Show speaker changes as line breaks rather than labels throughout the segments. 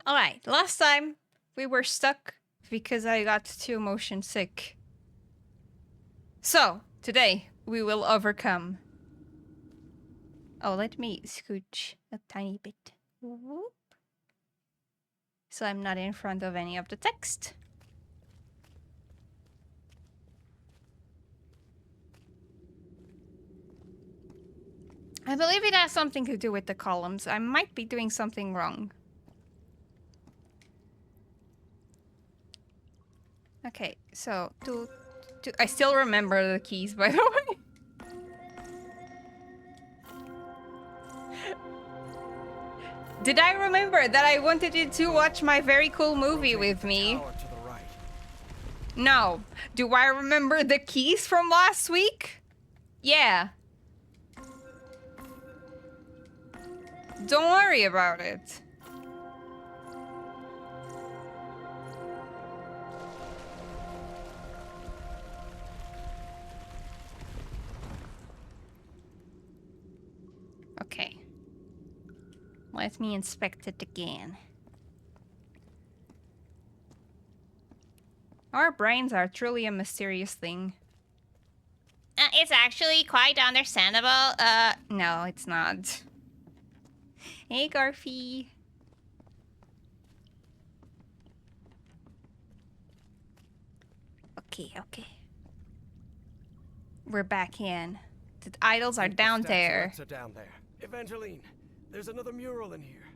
Alright, last time we were stuck because I got too motion sick. So, today we will overcome. Oh, let me scooch a tiny bit. Whoop. So I'm not in front of any of the text. I believe it has something to do with the columns. I might be doing something wrong. Okay, so I still remember the keys, by the way. Did I remember that I wanted you to watch my very cool movie with me? No. Do I remember the keys from last week? Yeah. Don't worry about it. Okay. Let me inspect it again. Our brains are truly a mysterious thing. It's actually quite understandable. No, it's not. Hey, Garfy. Okay. We're back in. The idols are down there.
Are down there. Evangeline, there's another mural in here.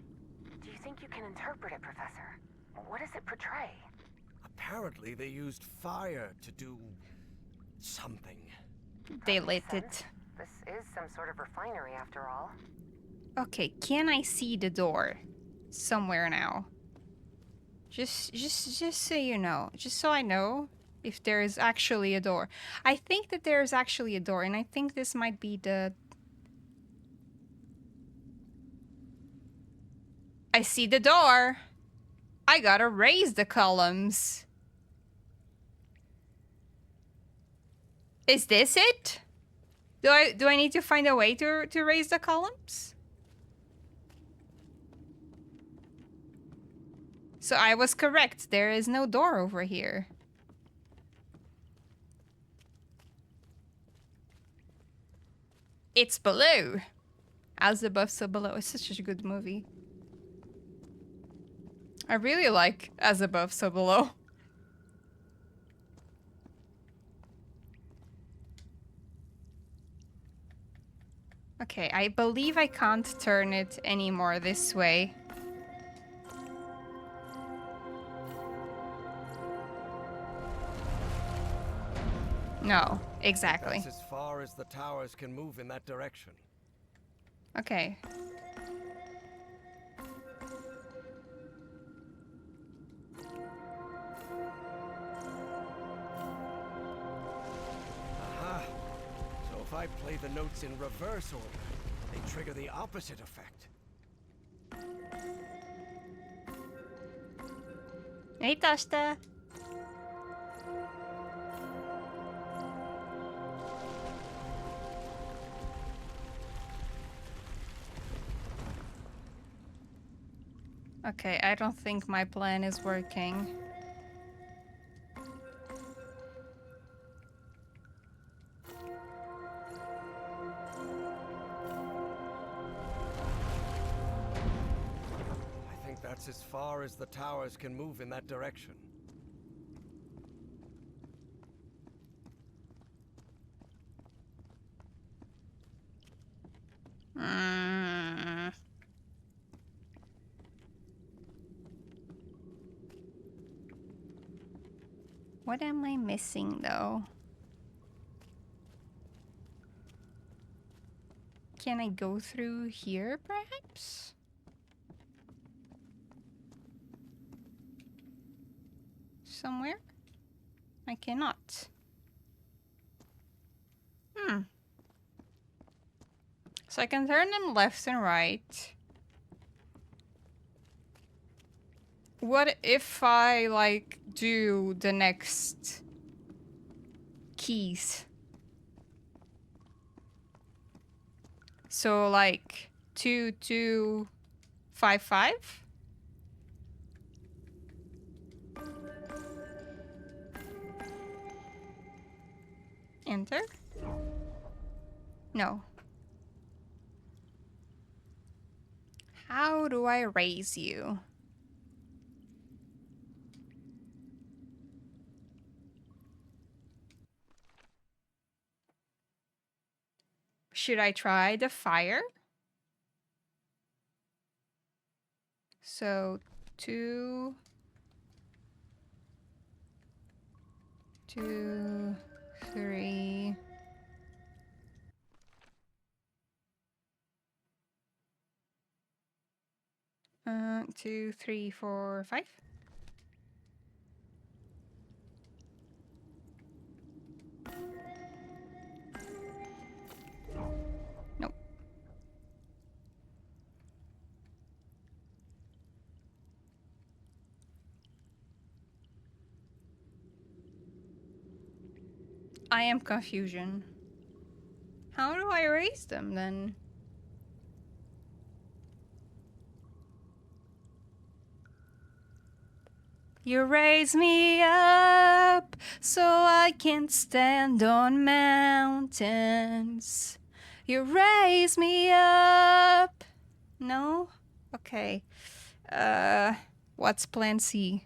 Do you think you can interpret it, Professor? What does it portray?
Apparently they used fire to do something.
They lit it.
This is some sort of refinery after all.
Okay, can I see the door somewhere now? Just so you know, just so I know if there is actually a door. I think that there is actually a door, and I think this might be the... I see the door. I gotta raise the columns. Is this it? Do I need to find a way to raise the columns? So I was correct. There is no door over here. It's below. As above, so below. It's such a good movie. I really like As Above, So Below. Okay, I believe I can't turn it anymore this way. No, exactly.
That's as far as the towers can move in that direction.
Okay.
Aha! So if I play the notes in reverse order, they trigger the opposite effect.
Hey, Tashta. Okay, I don't think my plan is working.
I think that's as far as the towers can move in that direction.
What am I missing, though? Can I go through here, perhaps? Somewhere? I cannot. So I can turn them left and right. What if I, like, do the next keys? So, like, 2255. Enter. No. How do I raise you? Should I try the fire? So 2, 2, 3. Two, 3, 4, 5. Nope. I am confusion. How do I raise them then? You raise me up so I can stand on mountains. You raise me up. No? Okay. What's plan C?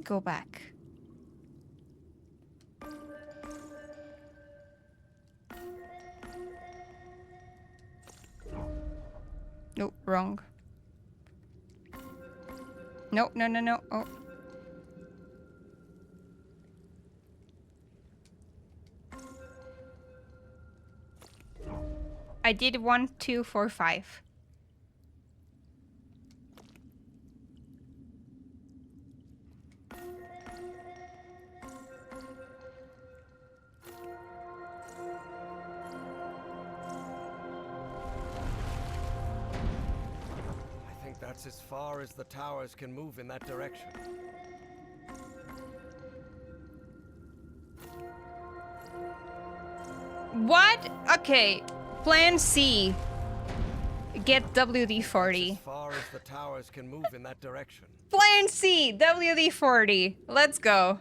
Go back. Nope, wrong. No, no, no, no. Oh. I did 1, 2, 4, 5.
I think that's as far as the towers can move in that direction.
What? Okay. Plan C. Get WD-40.
As far as the towers can move in that direction.
Plan C. WD-40. Let's go.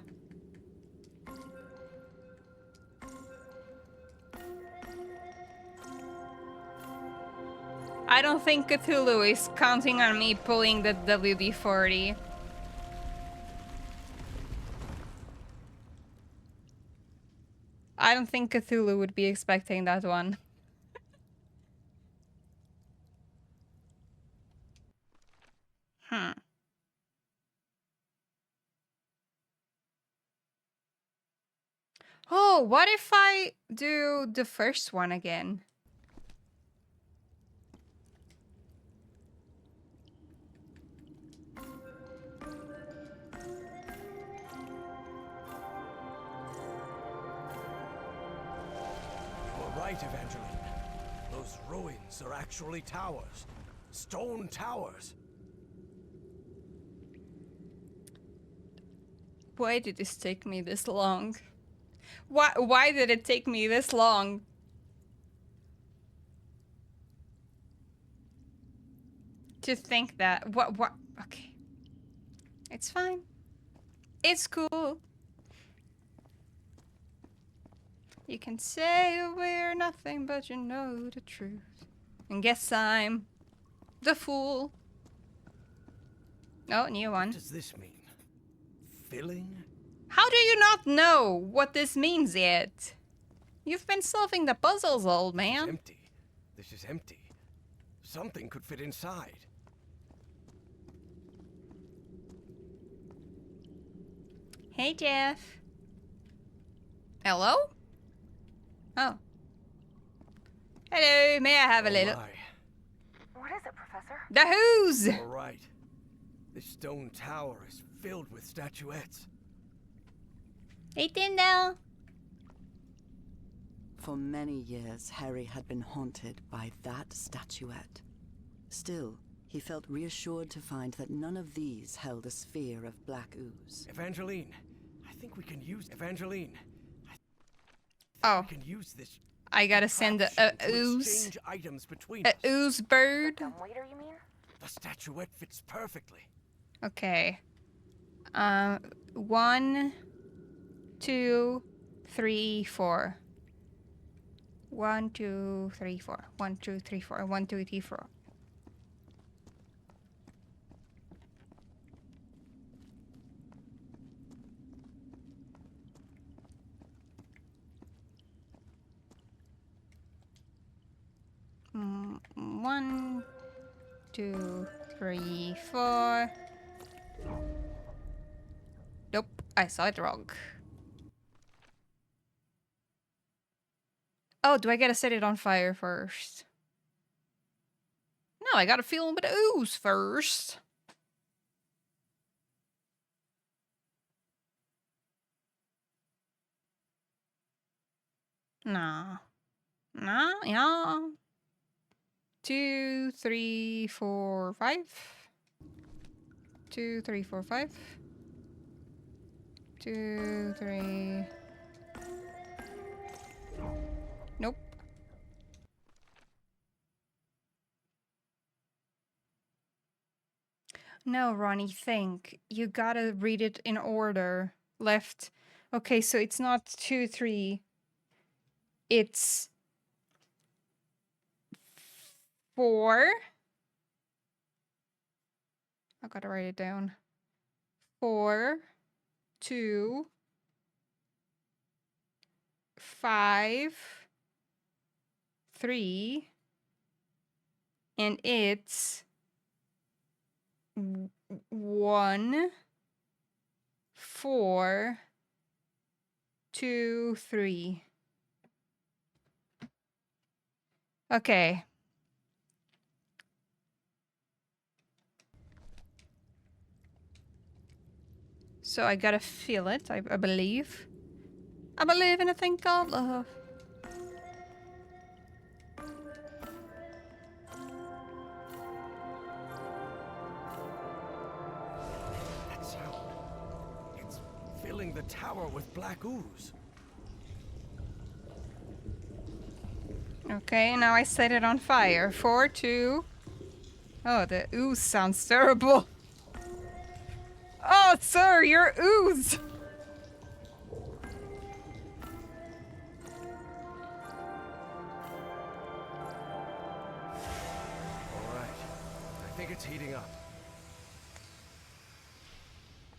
I don't think Cthulhu is counting on me pulling the WD-40. I don't think Cthulhu would be expecting that one. Oh, what if I do the first one again?
You're right, Evangeline. Those ruins are actually towers. Stone towers.
Why did this take me this long? Why did it take me this long? To think that. What? Okay. It's fine. It's cool. You can say we're nothing, but you know the truth. And guess I'm the fool. Oh, new one.
What does this mean? Filling?
How do you not know what this means yet? You've been solving the puzzles, old
It's
man.
empty. This is empty. Something could fit inside.
Hey, Jeff. Hello? Oh. Hello, may I have a little...
My.
What is it, Professor?
The who's?
All right. This stone tower is filled with statuettes.
Hey, Tyndall.
For many years, Harry had been haunted by that statuette. Still, he felt reassured to find that none of these held a sphere of black ooze.
Evangeline, I think we can use... Evangeline,
Oh,
We can use this.
I gotta send a
trap shield to
ooze.
exchange items between
A
us.
ooze bird.
Dumbwaiter, you mean?
The statuette fits perfectly.
Okay. 1, 2, 3, 4. 1, 2, 3, 4. 1, 2, 3, 4. 1, 2, 3, 4. Mm, 1, 2, 3, 4. Nope, I saw it wrong. Oh, do I gotta set it on fire first? No, I gotta fill him with ooze first. Nah. Nah, yeah. 2, 3, 4, 5. 2, 3, 4, 5. 2, 3. Nope. No, Ronnie, think. You gotta read it in order. Left. Okay, so it's not 2, 3. It's 4. I gotta write it down. 4, 2, 5, 3, and it's 1, 4, 2, 3. Okay. So I gotta feel it, I believe. I believe in a thing called love.
That sound. It's filling the tower with black ooze.
Okay, now I set it on fire. 4, 2. Oh, the ooze sounds terrible. Oh, sir, you're ooze.
All right. I think it's heating up.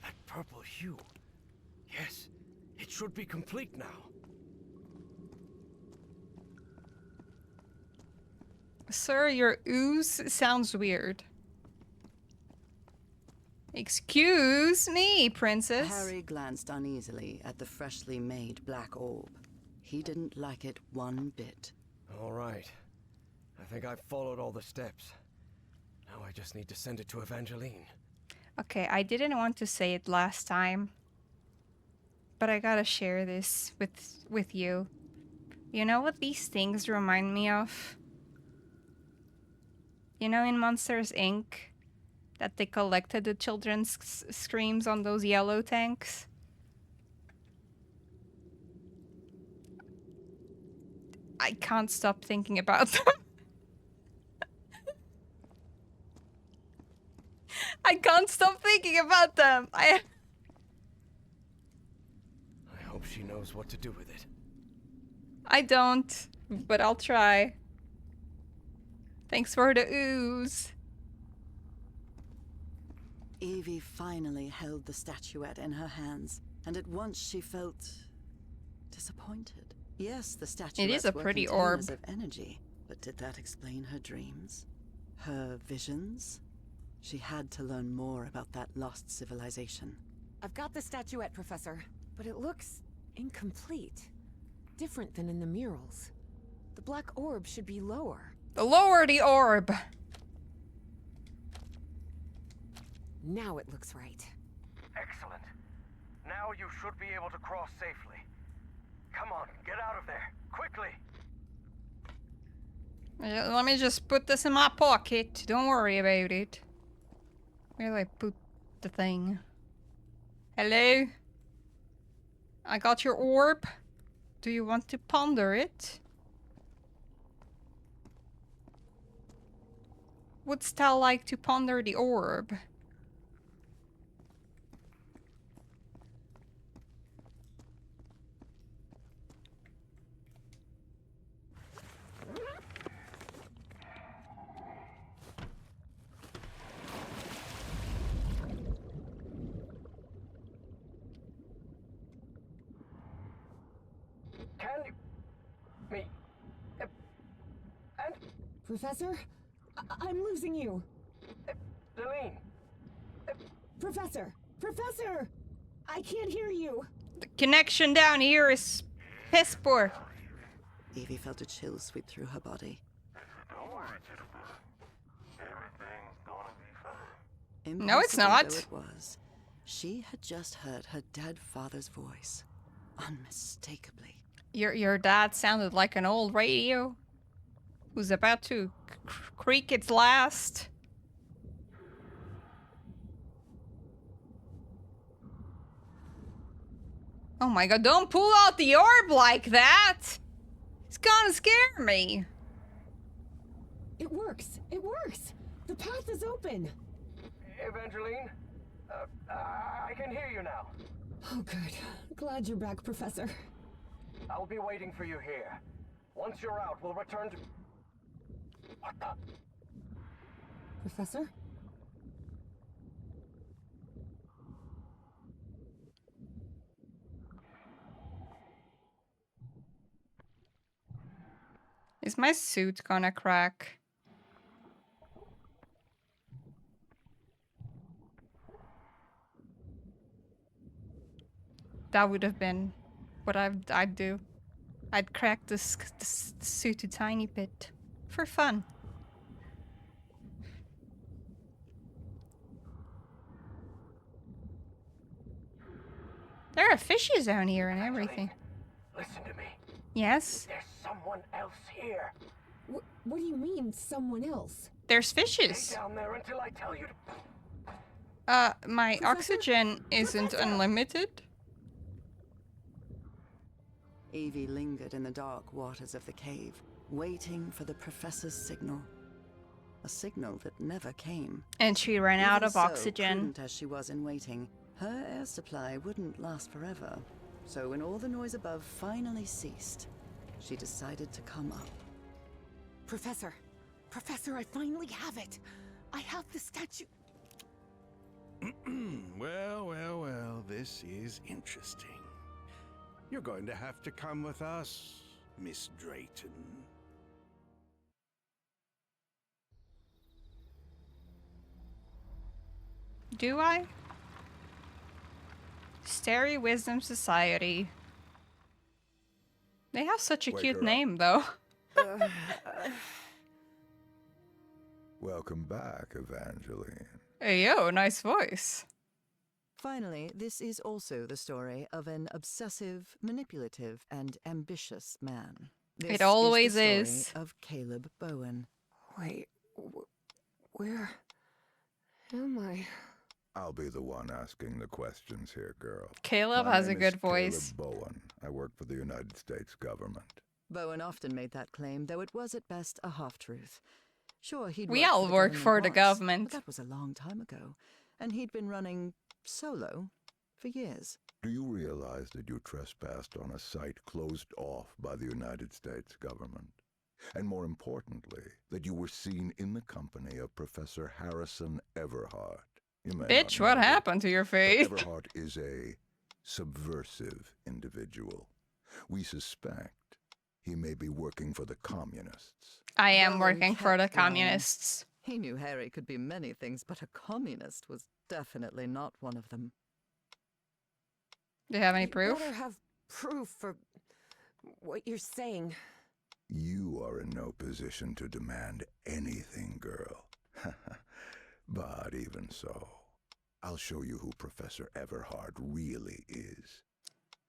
That purple hue. Yes, it should be complete now.
Sir, your ooze sounds weird. Excuse me, princess.
Harry glanced uneasily at the freshly made black orb. He didn't like it one bit.
All right. I think I've followed all the steps. Now I just need to send it to Evangeline.
Okay, I didn't want to say it last time, but I gotta share this with you. You know what these things remind me of? You know in Monsters, Inc., that they collected the children's screams on those yellow tanks? I can't stop thinking about them. I can't stop thinking about them.
I hope she knows what to do with it.
I don't, but I'll try. Thanks for the ooze.
Evie finally held the statuette in her hands, and at once she felt disappointed. Yes, the statuettes
a
were
pretty
containers
orb.
of energy, but did that explain her dreams? Her visions? She had to learn more about that lost civilization.
I've got the statuette, Professor, but it looks incomplete. Different than in the murals. The black orb should be lower.
Lower the orb.
Now it looks right.
Excellent. Now you should be able to cross safely. Come on, get out of there, quickly.
Let me just put this in my pocket. Don't worry about it. Where do I put the thing? Hello? I got your orb. Do you want to ponder it? Wouldst thou like to ponder the orb?
Can you... me... and...
Professor? I'm losing you.
Delene.
Professor! Professor! I can't hear you.
The connection down here is piss poor.
Evie felt a chill sweep through her body.
Don't worry, Jennifer. Everything's gonna be fine.
No, it's
Impossible
not.
though it was, she had just heard her dead father's voice, unmistakably.
Your dad sounded like an old radio who's about to creak its last. Oh my god, don't pull out the orb like that! It's gonna scare me.
It works. It works. The path is open.
Evangeline, I can hear you now.
Oh, good. Glad you're back, Professor.
I'll be waiting for you here. Once you're out, we'll return to... What the...
Professor?
Is my suit gonna crack? That would have been what I'd do. I'd crack this suit a tiny bit for fun. There are fishes down here and everything.
Listen to me.
Yes,
There's someone else here.
What do you mean, someone else?
there's
Stay
fishes.
down there until I tell you to...
My
Professor?
oxygen isn't
Professor?
unlimited.
Evie lingered in the dark waters of the cave, waiting for the professor's signal. A signal that never came.
And she ran out
Even
of
so,
oxygen.
prudent as she was in waiting, her air supply wouldn't last forever. So when all the noise above finally ceased, she decided to come up.
Professor! Professor, I finally have it! I have the statue.
Well, this is interesting. You're going to have to come with us, Miss Drayton.
Do I? Starry Wisdom Society. They have such a
Wake
cute
her up.
name, though.
Welcome back, Evangeline.
Hey, yo, nice voice.
Finally, this is also the story of an obsessive, manipulative, and ambitious man. This
It always
is.
is.
The story of Caleb Bowen.
Wait, where am I?
I'll be the one asking the questions here, girl.
Caleb
My
has a
name
good
is
voice.
Caleb Bowen. I work for the United States government.
Bowen often made that claim, though it was at best a half-truth. Sure, he'd
We
worked
all
the
work for the
once,
government.
But that was a long time ago, and he'd been running solo for years.
Do you realize that you trespassed on a site closed off by the United States government? And more importantly, that you were seen in the company of Professor Harrison Everhart. You may
Bitch,
not
what
know it,
happened to your
but
face?
Everhart is a subversive individual. We suspect he may be working for the communists.
I am
Bowen
working for the
kept lying.
communists.
He knew Harry could be many things, but a communist was definitely not one of them.
Do you have any
You
proof?
better have proof for what you're saying.
You are in no position to demand anything, girl. But even so, I'll show you who Professor Everhart really is.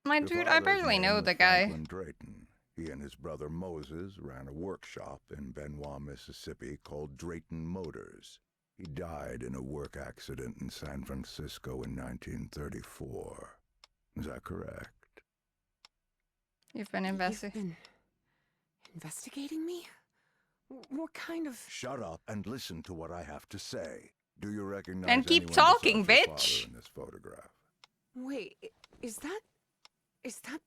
My
Your
dude, I
father's
barely
name
know
was
the guy.
Franklin Drayton. He and his brother Moses ran a workshop in Benoit, Mississippi called Drayton Motors. He died in a work accident in San Francisco in 1934. Is that correct?
You've been
You've
investigating.
been investigating me? What kind of...
Shut up and listen to what I have to say. Do you recognize
And keep
anyone
talking,
besides your
bitch.
father in this photograph?
Wait, is that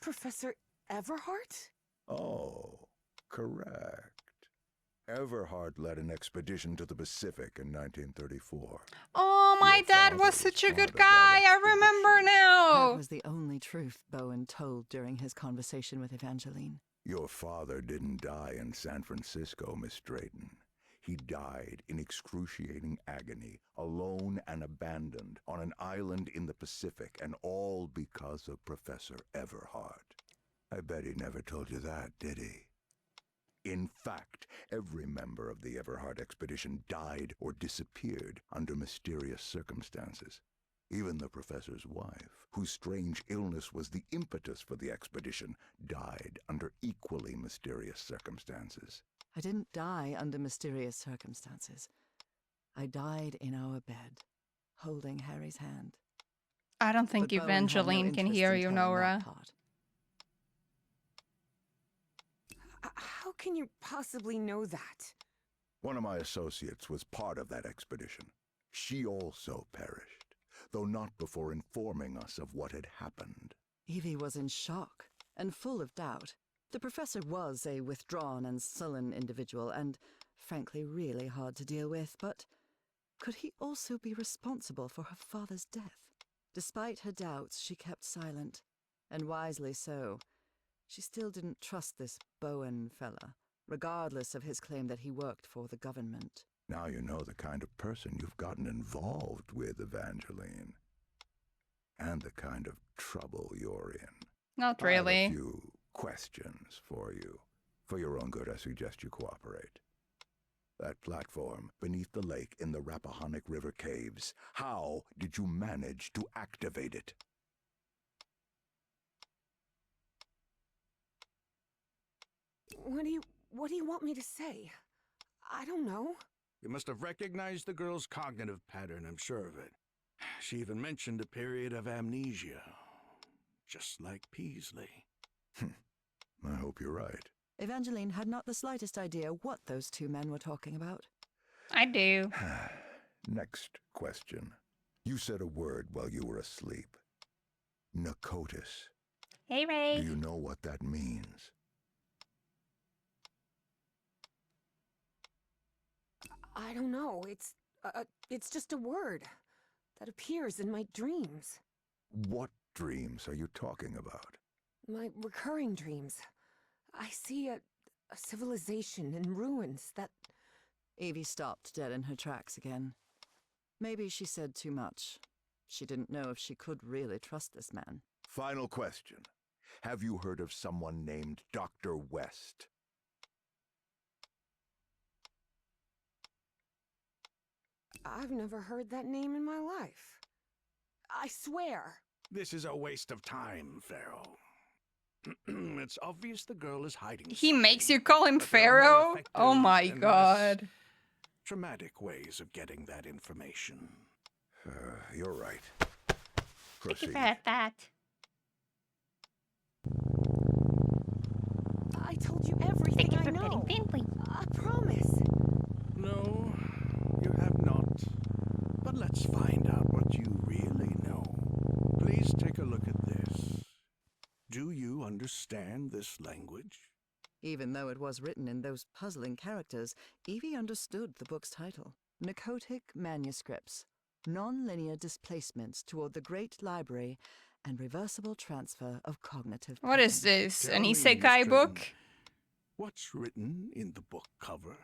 Professor Everhart?
Oh, correct. Everhart led an expedition to the Pacific in 1934.
Oh, my
Your
dad
father
was such a
part
good
of that
guy. I remember
expedition.
That
now.
was the only truth Bowen told during his conversation with Evangeline.
Your father didn't die in San Francisco, Miss Drayton. He died in excruciating agony, alone and abandoned, on an island in the Pacific, and all because of Professor Everhart. I bet he never told you that, did he? In fact, every member of the Everhart expedition died or disappeared under mysterious circumstances. Even the professor's wife, whose strange illness was the impetus for the expedition, died under equally mysterious circumstances.
I didn't die under mysterious circumstances. I died in our bed, holding Harry's hand.
I don't think
But Bowen had no
Evangeline can
interest
hear
in
you,
telling that
Nora.
part.
How can you possibly know that?
One of my associates was part of that expedition. She also perished, though not before informing us of what had happened.
Evie was in shock and full of doubt. The professor was a withdrawn and sullen individual and, frankly, really hard to deal with, but could he also be responsible for her father's death? Despite her doubts, she kept silent, and wisely so. She still didn't trust this Bowen fella, regardless of his claim that he worked for the government.
Now you know the kind of person you've gotten involved with, Evangeline. And the kind of trouble you're in.
Not
I have a
really.
few questions for you. For your own good, I suggest you cooperate. That platform beneath the lake in the Rappahannock River caves, how did you manage to activate it?
What do you want me to say? I don't know.
You must have recognized the girl's cognitive pattern, I'm sure of it. She even mentioned a period of amnesia. Just like Peasley.
I hope you're right.
Evangeline had not the slightest idea what those two men were talking about.
I do.
Next question. You said a word while you were asleep. Narcotis.
Hey,
Do
Ray.
you know what that means?
I don't know. It's just a word that appears in my dreams.
What dreams are you talking about?
My recurring dreams. I see a civilization in ruins that...
Evie stopped dead in her tracks again. Maybe she said too much. She didn't know if she could really trust this man.
Final question. Have you heard of someone named Dr. West?
I've never heard that name in my life. I swear.
This is a waste of time, Pharaoh. It's obvious the girl is hiding
He
something,
makes you call him
but there are more
Pharaoh? Oh
effective
my
and less
god.
traumatic ways of getting that information.
You're right.
Thank you
Proceed.
for that.
I told you everything
Thank you
I
for
know.
petting Finley.
I promise.
No, you have not. But let's find out what you really know. Please take a look at this. Do you understand this language?
Even though it was written in those puzzling characters, Evie understood the book's title. Narcotic Manuscripts. Non-linear displacements toward the Great Library and reversible transfer of cognitive
What is
patterns.
this?
Tell
An
me, Miss
isekai
Drayton,
book?
What's written in the book cover?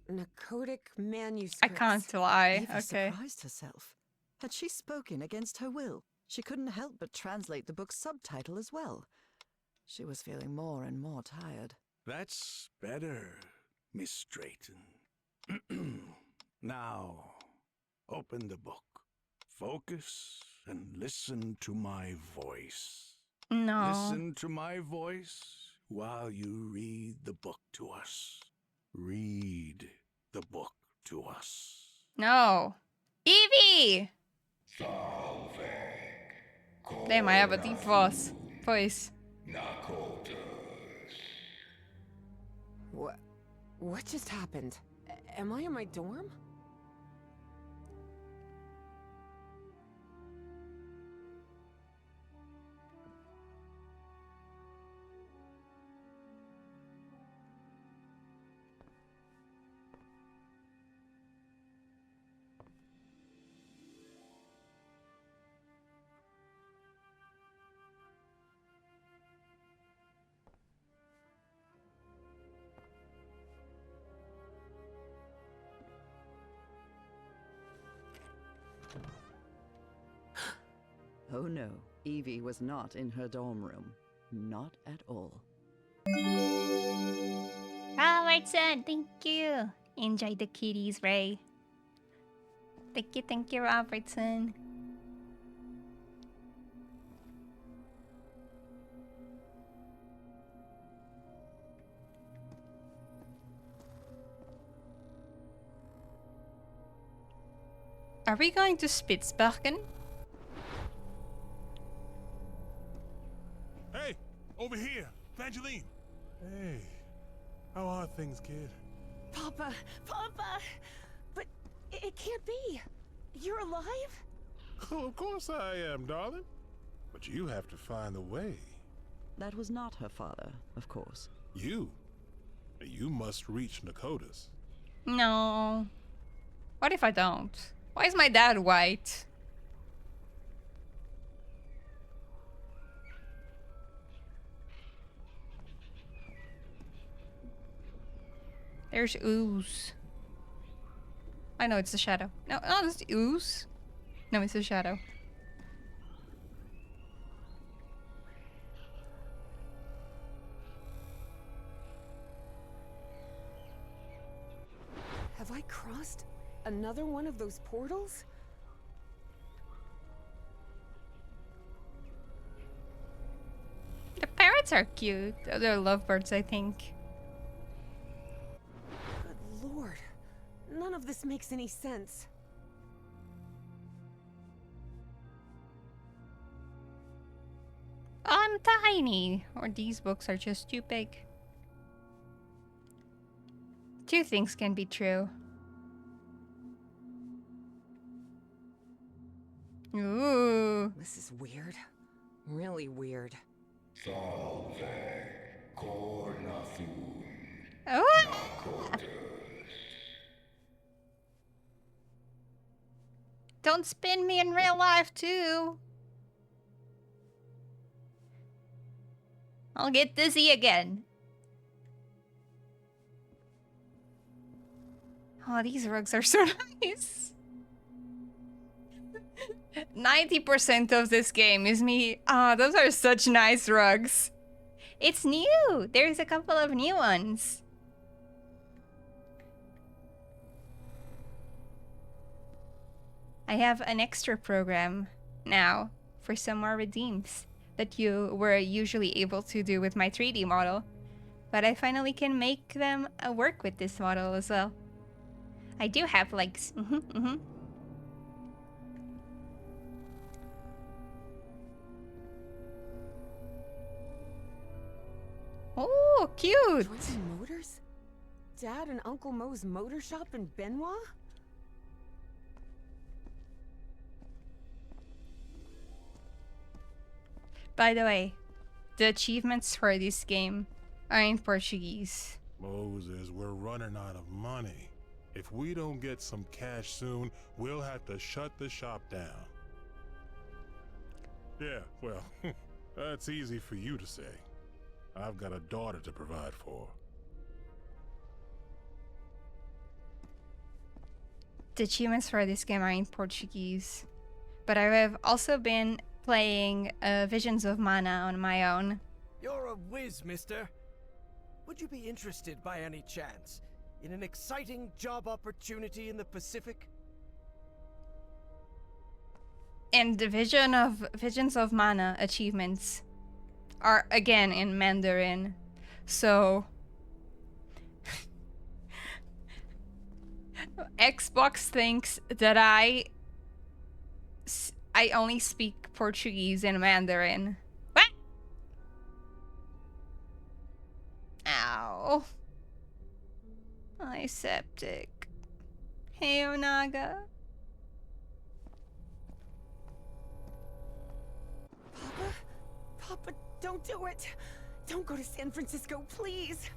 Narcotic
I
manuscripts.
can't lie.
Evie
Okay.
surprised herself. Had she spoken against her will? She couldn't help but translate the book's subtitle as well. She was feeling more and more tired.
That's better, Miss Drayton. Now, open the book. Focus and listen to my voice.
No.
Listen to my voice while you read the book to us. Read the book to us.
No. Evie! Damn, I have a deep voice.
What just happened? Am I in my dorm?
Oh no, Evie was not in her dorm room. Not at all.
Robertson, thank you. Enjoy the kitties, Ray. Thank you, Robertson. Are we going to Spitsbergen?
Hey, over here, Evangeline. Hey, how are things, kid?
Papa! Papa! But it can't be! You're alive?
Oh, of course I am, darling. But you have to find a way.
That was not her father, of course.
You must reach Nakotas.
No. What if I don't? Why is my dad white? There's ooze. I know it's a shadow. No, it's the ooze. No, it's a shadow.
Have I crossed another one of those portals?
The parrots are cute. They're lovebirds, I think.
Good lord. None of this makes any sense.
I'm tiny. Or these books are just too big. Two things can be true. Ooh.
This is weird. Really weird.
Oh. Don't spin me in real life too. I'll get dizzy again. Oh, these rugs are so nice. 90% of this game is me. Ah, those are such nice rugs. It's new. There's a couple of new ones. I have an extra program now for some more redeems that you were usually able to do with my 3D model. But I finally can make them work with this model as well. I do have legs. Oh, cute!
Drinking Motors? Dad and Uncle Mo's motor shop in Benoit?
By the way, the achievements for this game are in Portuguese.
Moses, we're running out of money. If we don't get some cash soon, we'll have to shut the shop down. Yeah, well, that's easy for you to say. I've got a daughter to provide for.
The achievements for this game are in Portuguese. But I have also been playing Visions of Mana on my own.
You're a whiz, mister. Would you be interested by any chance in an exciting job opportunity in the Pacific?
And the Visions of Mana achievements are again in Mandarin. So Xbox thinks that I only speak Portuguese and Mandarin. What? Ow. My septic. Hey, Onaga.
Papa? Papa, don't do it! Don't go to San Francisco, please!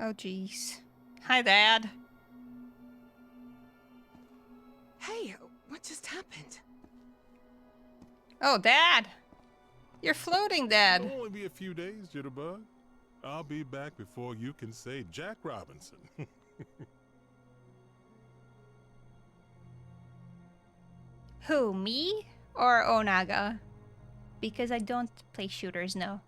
Oh, jeez. Hi, Dad.
Hey, what just happened?
Oh, Dad. You're floating, Dad.
It'll only be a few days, Jitterbug. I'll be back before you can say Jack Robinson.
Who, me or Onaga? Because I don't play shooters, no.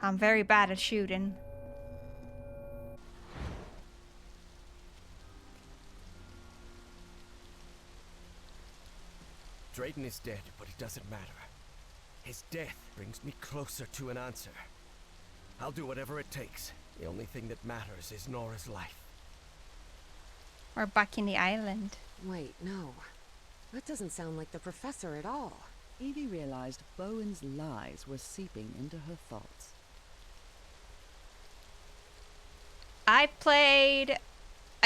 I'm very bad at shooting.
Drayton is dead, but it doesn't matter. His death brings me closer to an answer. I'll do whatever it takes. The only thing that matters is Nora's life.
We're back in the island.
Wait, no. That doesn't sound like the professor at all.
Evie realized Bowen's lies were seeping into her thoughts.
I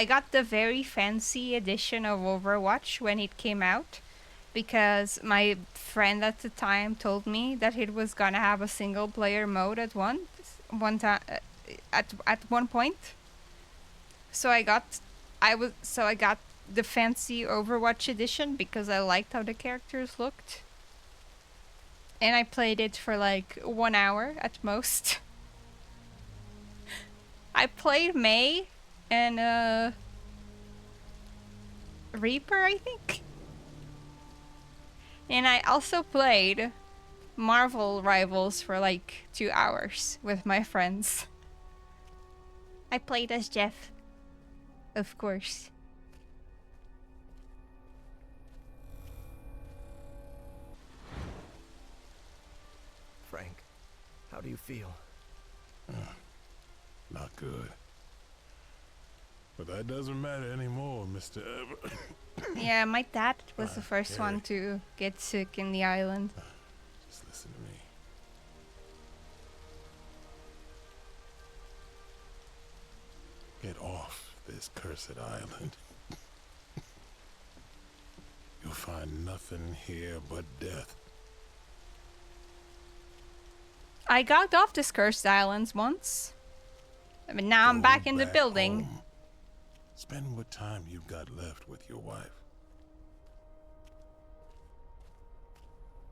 got the very fancy edition of Overwatch when it came out, because my friend at the time told me that it was gonna have a single player mode at one point. So I got the fancy Overwatch edition because I liked how the characters looked. And I played it for like 1 hour at most. I played May and Reaper, I think. And I also played Marvel Rivals for like 2 hours with my friends. I played as Jeff, of course.
Frank, how do you feel?
Not good. But that doesn't matter anymore, Mr.
Yeah, my dad was the first one to get sick in the island.
Just listen to me. Get off this cursed island. You'll find nothing here but death.
I got off this cursed island once. But now I'm back in the building.
Home. Spend what time you've got left with your wife.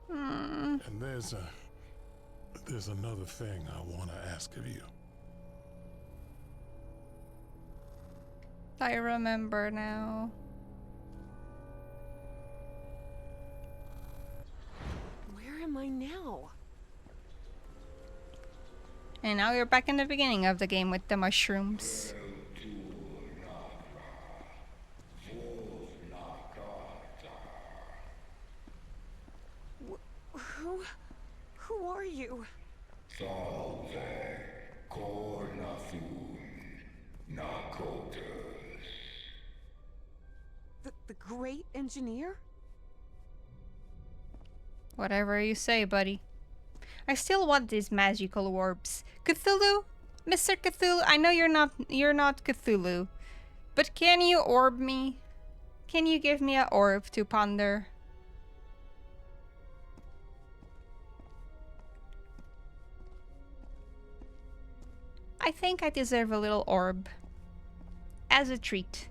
And there's another thing I want to ask of you.
I remember now.
Where am I now?
And now you're back in the beginning of the game with the mushrooms.
Who are you?
Salve, cornathun, nakotas.
The great engineer?
Whatever you say, buddy. I still want these magical orbs. Cthulhu? Mr. Cthulhu, I know you're not Cthulhu. But can you orb me? Can you give me an orb to ponder? I think I deserve a little orb. As a treat.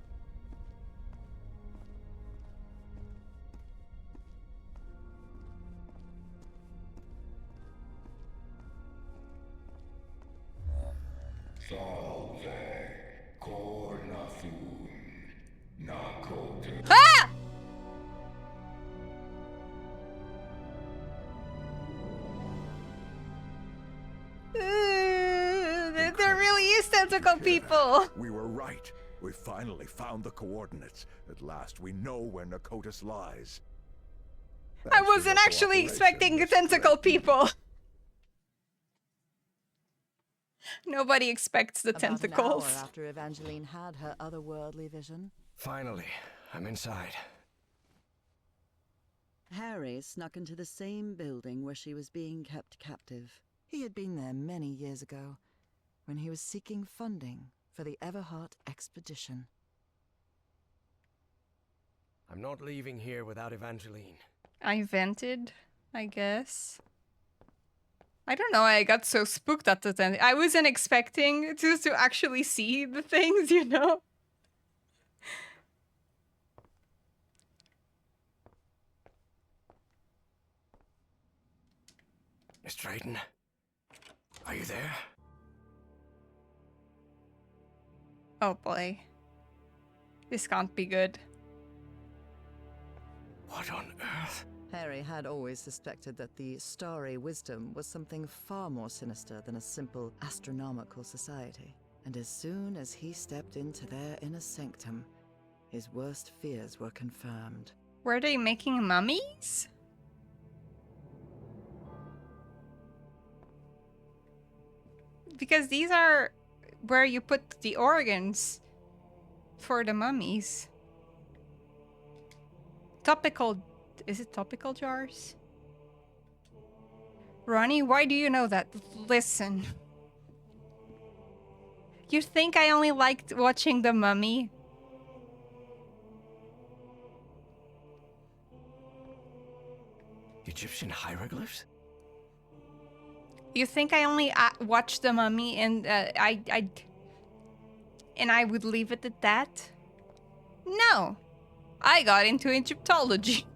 Salve, cornathun, nakotas.
Ah! There really is tentacle people!
We were right. We finally found the coordinates. At last we know where Nakotas lies.
I
Thanks for
wasn't
your
actually
cooperation,
expecting
Miss
tentacle
Creighton.
people. Nobody expects the
About an
tentacles.
hour after Evangeline had her otherworldly vision,
Finally, I'm inside.
Harry snuck into the same building where she was being kept captive. He had been there many years ago, when he was seeking funding for the Everhart expedition.
I'm not leaving here without Evangeline.
I vented, I guess. I don't know why I got so spooked at the tent. I wasn't expecting to actually see the things, you know?
Miss Drayton, are you there?
Oh boy. This can't be good.
What on earth?
Harry had always suspected that the starry wisdom was something far more sinister than a simple astronomical society. And as soon as he stepped into their inner sanctum, his worst fears were confirmed.
Were they making mummies? Because these are where you put the organs for the mummies. Topical... Is it topical jars? Ronnie, why do you know that? Listen. You think I only liked watching The Mummy?
Egyptian hieroglyphs?
You think I only watched The Mummy and I would leave it at that? No. I got into Egyptology.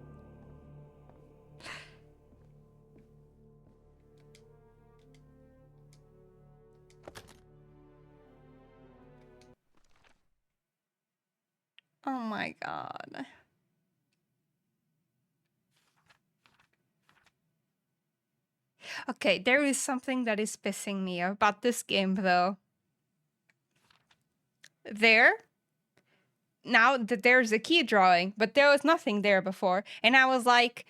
Oh my god. Okay, there is something that is pissing me about this game though. Now that there's a key drawing, but there was nothing there before. And I was like,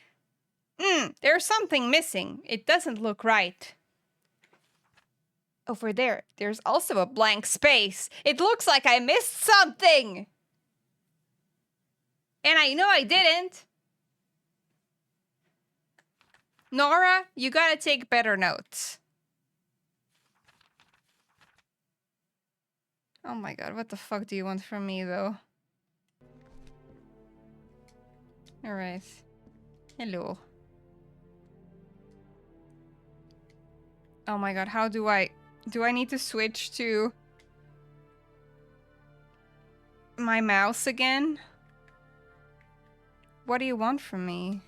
there's something missing. It doesn't look right. Over there, there's also a blank space. It looks like I missed something. And I know I didn't. Nora, you gotta take better notes. Oh my god, what the fuck do you want from me, though? Alright. Hello. Oh my god, how do I... Do I need to switch to... my mouse again? What do you want from me?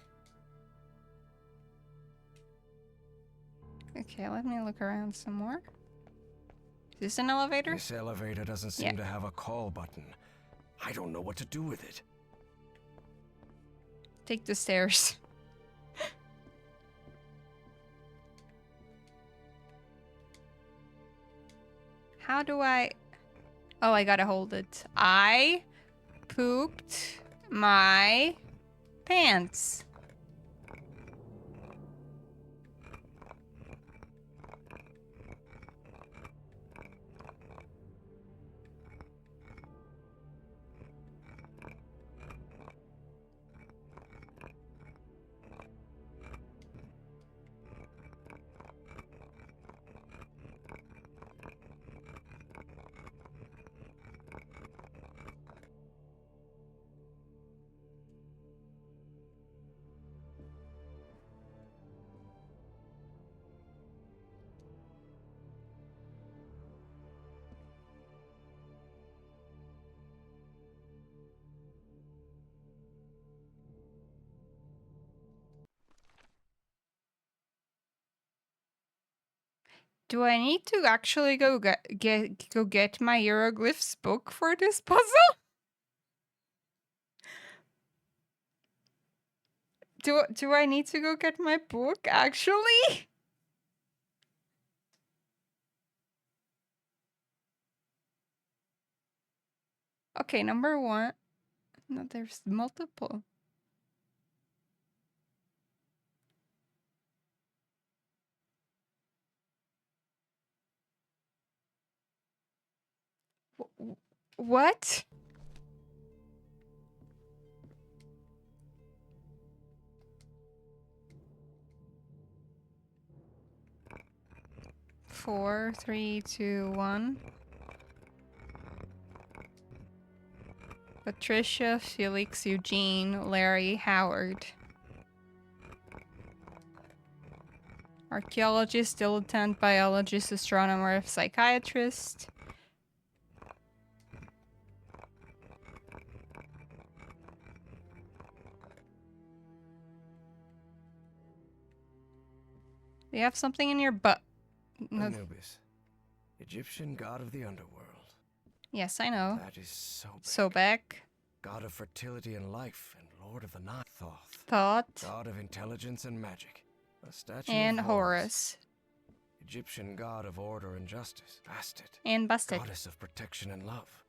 Okay, let me look around some more. Is this an elevator?
This elevator doesn't seem to have a call button. I don't know what to do with it.
Take the stairs. How do I... Oh, I gotta hold it. I pooped my pants. Do I need to actually go get my hieroglyphs book for this puzzle? Do I need to go get my book actually? Okay, number one. No, there's multiple. What? Four, three, two, one. Patricia, Felix, Eugene, Larry, Howard. Archaeologist, dilettante, biologist, astronomer, psychiatrist. Do you have something in your butt? No.
Anubis, Egyptian god of the underworld.
Yes, I know.
That is Sobek.
Sobek.
God of fertility and life, and lord of the night. Thoth.
Thoth.
God of intelligence and magic. A statue
And
of
Horus.
Egyptian god of order and justice. Bastet.
And Busted.
Goddess of protection and love.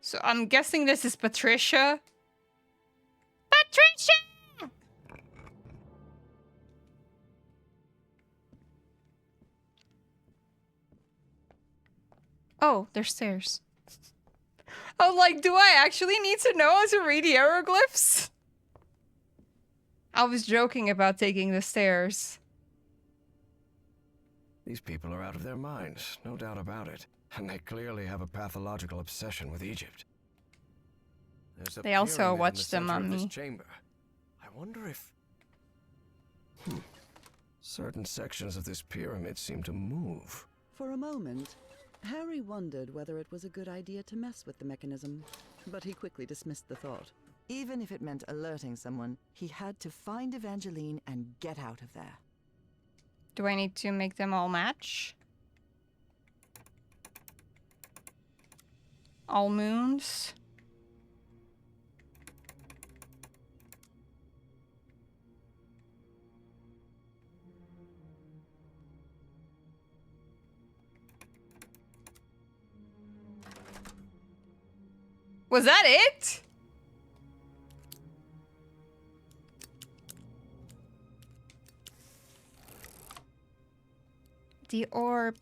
So I'm guessing this is Patricia. Patricia! Oh, there's stairs. I'm like, do I actually need to know how to read hieroglyphs? I was joking about taking the stairs.
These people are out of their minds, no doubt about it. And they clearly have a pathological obsession with Egypt. There's a
They also
pyramid in
watched the
center of this
mummy.
chamber. I wonder if... Certain sections of this pyramid seem to move.
For a moment, Harry wondered whether it was a good idea to mess with the mechanism, but he quickly dismissed the thought. Even if it meant alerting someone, he had to find Evangeline and get out of there.
Do I need to make them all match? All moons? Was that it? The orb.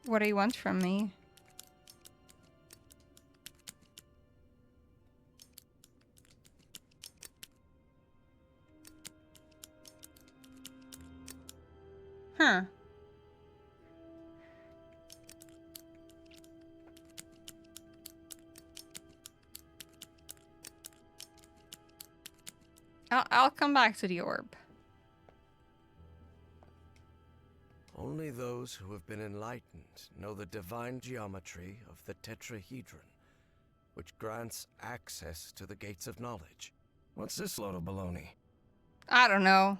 What do you want from me? Huh. I'll come back to the orb.
Only those who have been enlightened know the divine geometry of the tetrahedron, which grants access to the gates of knowledge. What's this load of baloney?
I don't know.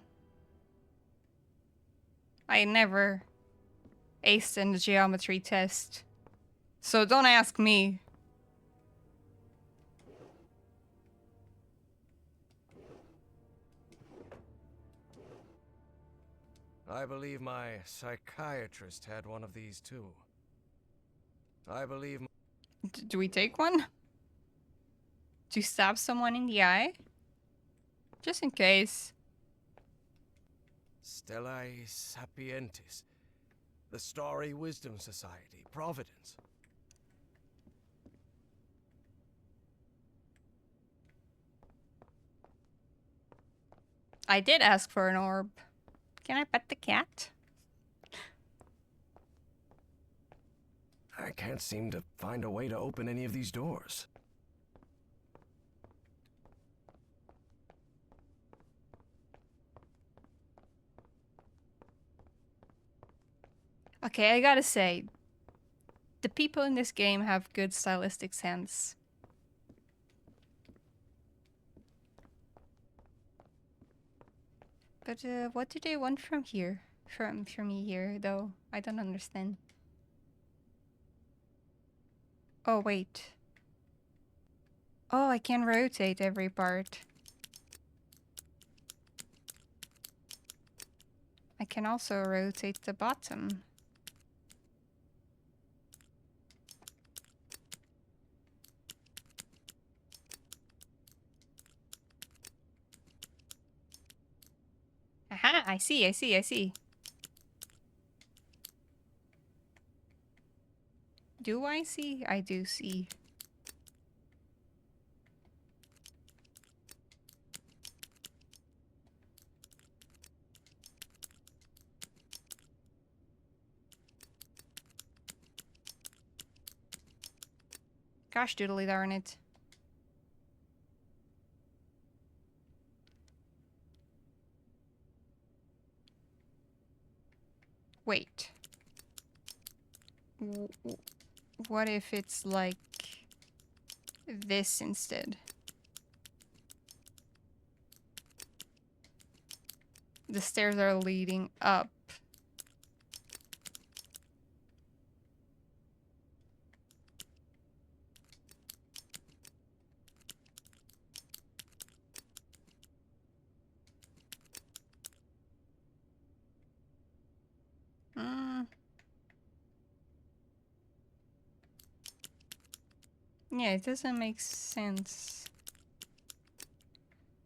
I never aced in the geometry test. So don't ask me.
I believe my psychiatrist had one of these too. I believe...
Do we take one? To stab someone in the eye? Just in case.
Stellae Sapientis. The Starry Wisdom Society. Providence.
I did ask for an orb. Can I pet the cat?
I can't seem to find a way to open any of these doors.
Okay, I gotta say, the people in this game have good stylistic sense. But what do they want from here? From me here, though? I don't understand. Oh, wait. Oh, I can rotate every part. I can also rotate the bottom. Aha, I see. Do I see? I do see. Gosh doodly darn it. Wait. What if it's like this instead? The stairs are leading up. Yeah, it doesn't make sense.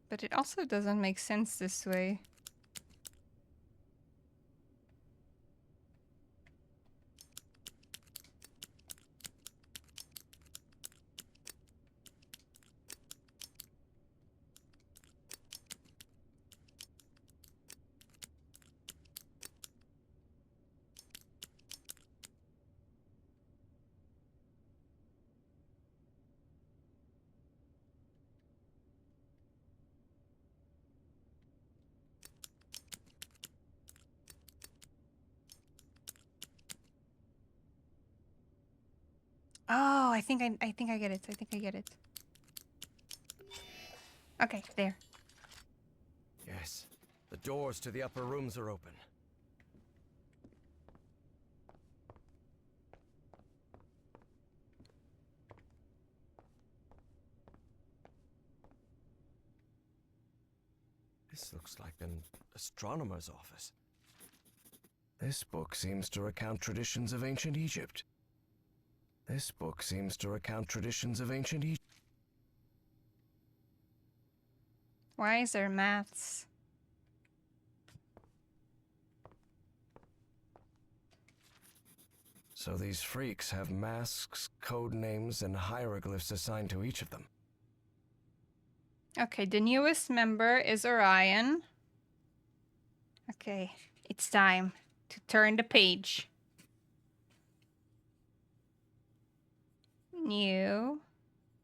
But it also doesn't make sense this way. Oh, I think I get it. I think I get it. Okay, there.
Yes, the doors to the upper rooms are open. This looks like an astronomer's office. This book seems to recount traditions of ancient Egypt. This book seems to recount traditions of ancient Egypt.
Why is there maths?
So these freaks have masks, code names, and hieroglyphs assigned to each of them.
Okay, the newest member is Orion. Okay, it's time to turn the page. New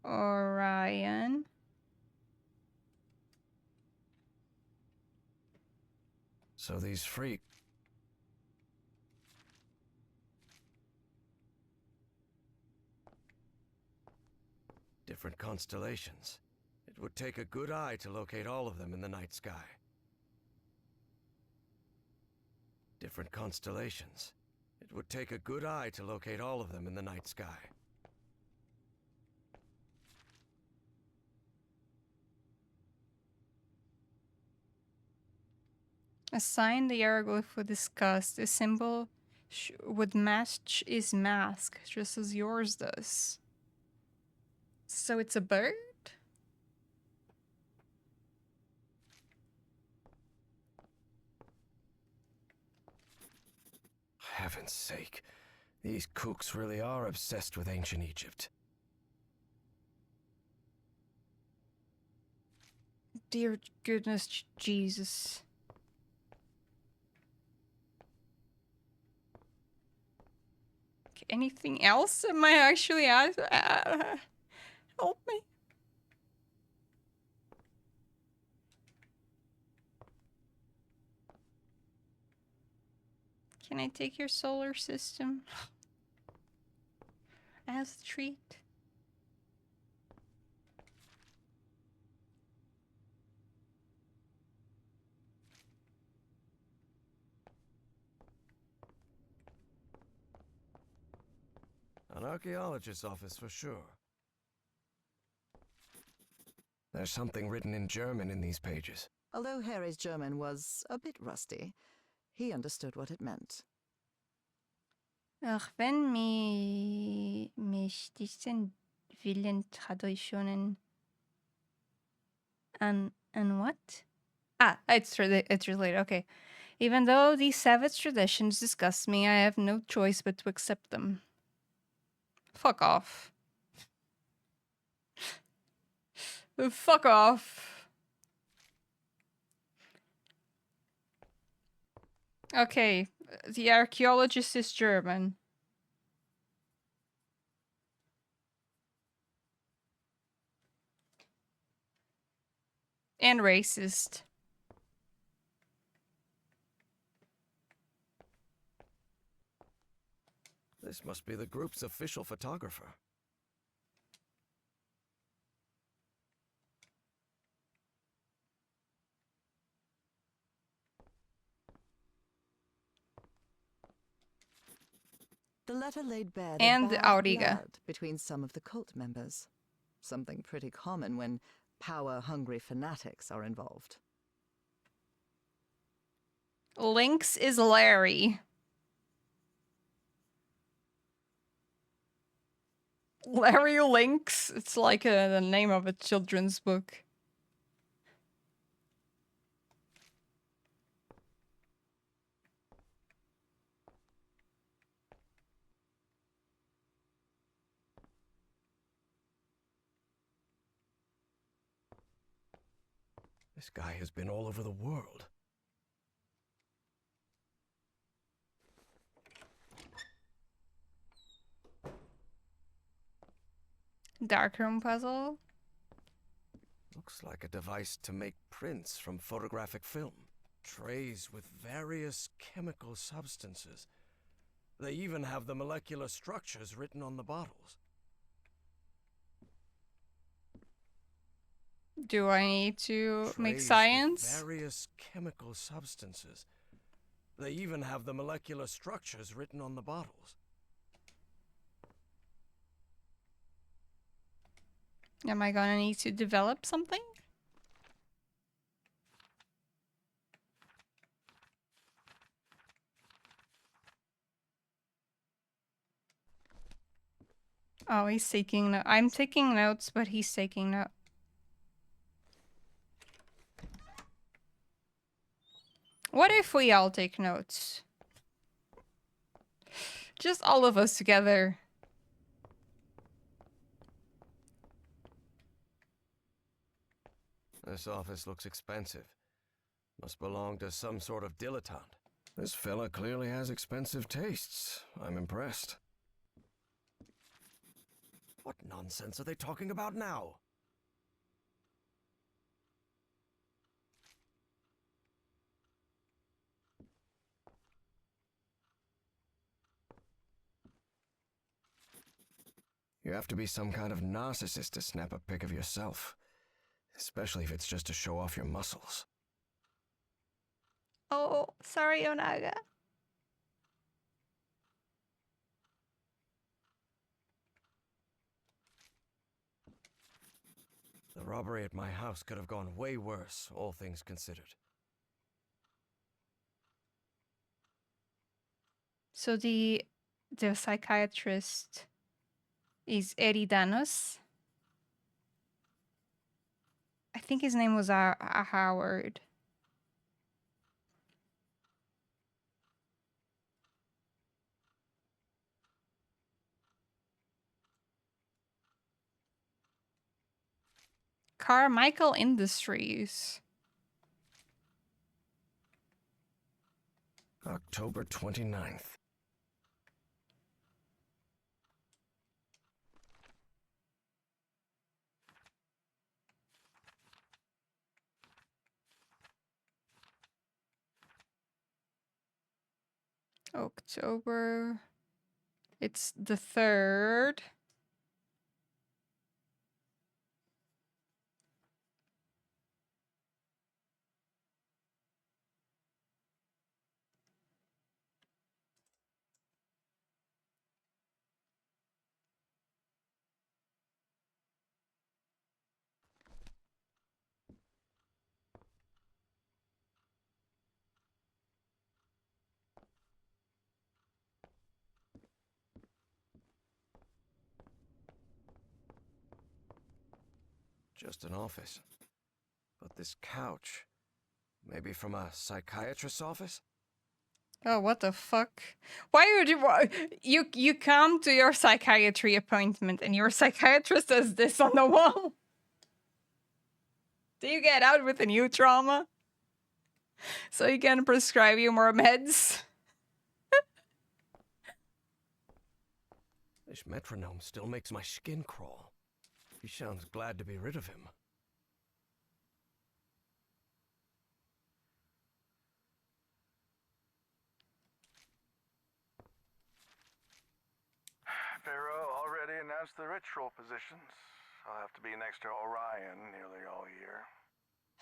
Orion.
So these freaks... Different constellations. It would take a good eye to locate all of them in the night sky. Different constellations. It would take a good eye to locate all of them in the night sky.
Assign the hieroglyph we discussed. The symbol would match his mask, just as yours does. So it's a bird?
Heaven's sake, these kooks really are obsessed with ancient Egypt.
Dear goodness, Jesus. Okay, anything else? Am I actually out? Help me. Can I take your solar system as a treat?
An archaeologist's office for sure. There's something written in German in these pages.
Although Harry's German was a bit rusty, he understood what it meant.
Ach, wenn mich diesen Willen Traditionen and what? Ah, it's related. Okay. Even though these savage traditions disgust me, I have no choice but to accept them. Fuck off. Fuck off. Okay, the archaeologist is German. And racist.
This must be the group's official photographer.
The letter laid bare
And
the bad
Auriga.
blood between some of the cult members. Something pretty common when power-hungry fanatics are involved.
Lynx is Larry. Larry Lynx? It's like the name of a children's book.
This guy has been all over the world.
Darkroom puzzle.
Looks like a device to make prints from photographic film. Trays with various chemical substances. They even have the molecular structures written on the bottles.
Do I need to make
Trays
science?
with various chemical substances. They even have the molecular structures written on the bottles.
Am I gonna need to develop something? Oh, he's taking no- I'm taking notes, but he's taking notes. What if we all take notes? Just all of us together.
This office looks expensive. Must belong to some sort of dilettante. This fella clearly has expensive tastes. I'm impressed. What nonsense are they talking about now? You have to be some kind of narcissist to snap a pic of yourself. Especially if it's just to show off your muscles.
Oh, sorry, Onaga.
The robbery at my house could have gone way worse, all things considered.
So the psychiatrist is Eridanos. I think his name was Howard. Carmichael Industries.
October 29th.
October. It's the 3rd.
Just an office. But this couch, maybe from a psychiatrist's office?
Oh, what the fuck? Why would you come to your psychiatry appointment and your psychiatrist does this on the wall? Do you get out with a new trauma? So he can prescribe you more meds?
This metronome still makes my skin crawl. He sounds glad to be rid of him.
Pharaoh already announced the ritual positions. I'll have to be next to Orion nearly all year.